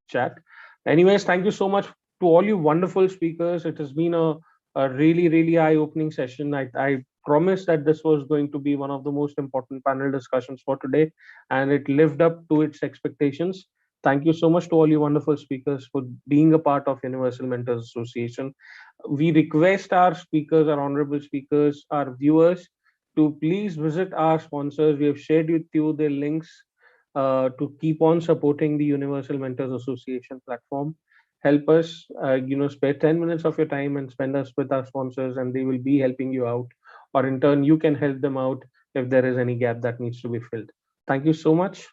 chat. Anyways, thank you so much to all you wonderful speakers. It has been a really, really eye-opening session. I promise that this was going to be one of the most important panel discussions for today, and it lived up to its expectations. Thank you so much to all you wonderful speakers for being a part of Universal Mentors Association. We request our speakers, our honorable speakers, our viewers to please visit our sponsors. We have shared with you their links to keep on supporting the Universal Mentors Association platform. Help us, spare 10 minutes of your time and spend us with our sponsors, and they will be helping you out. Or in turn, you can help them out if there is any gap that needs to be filled. Thank you so much.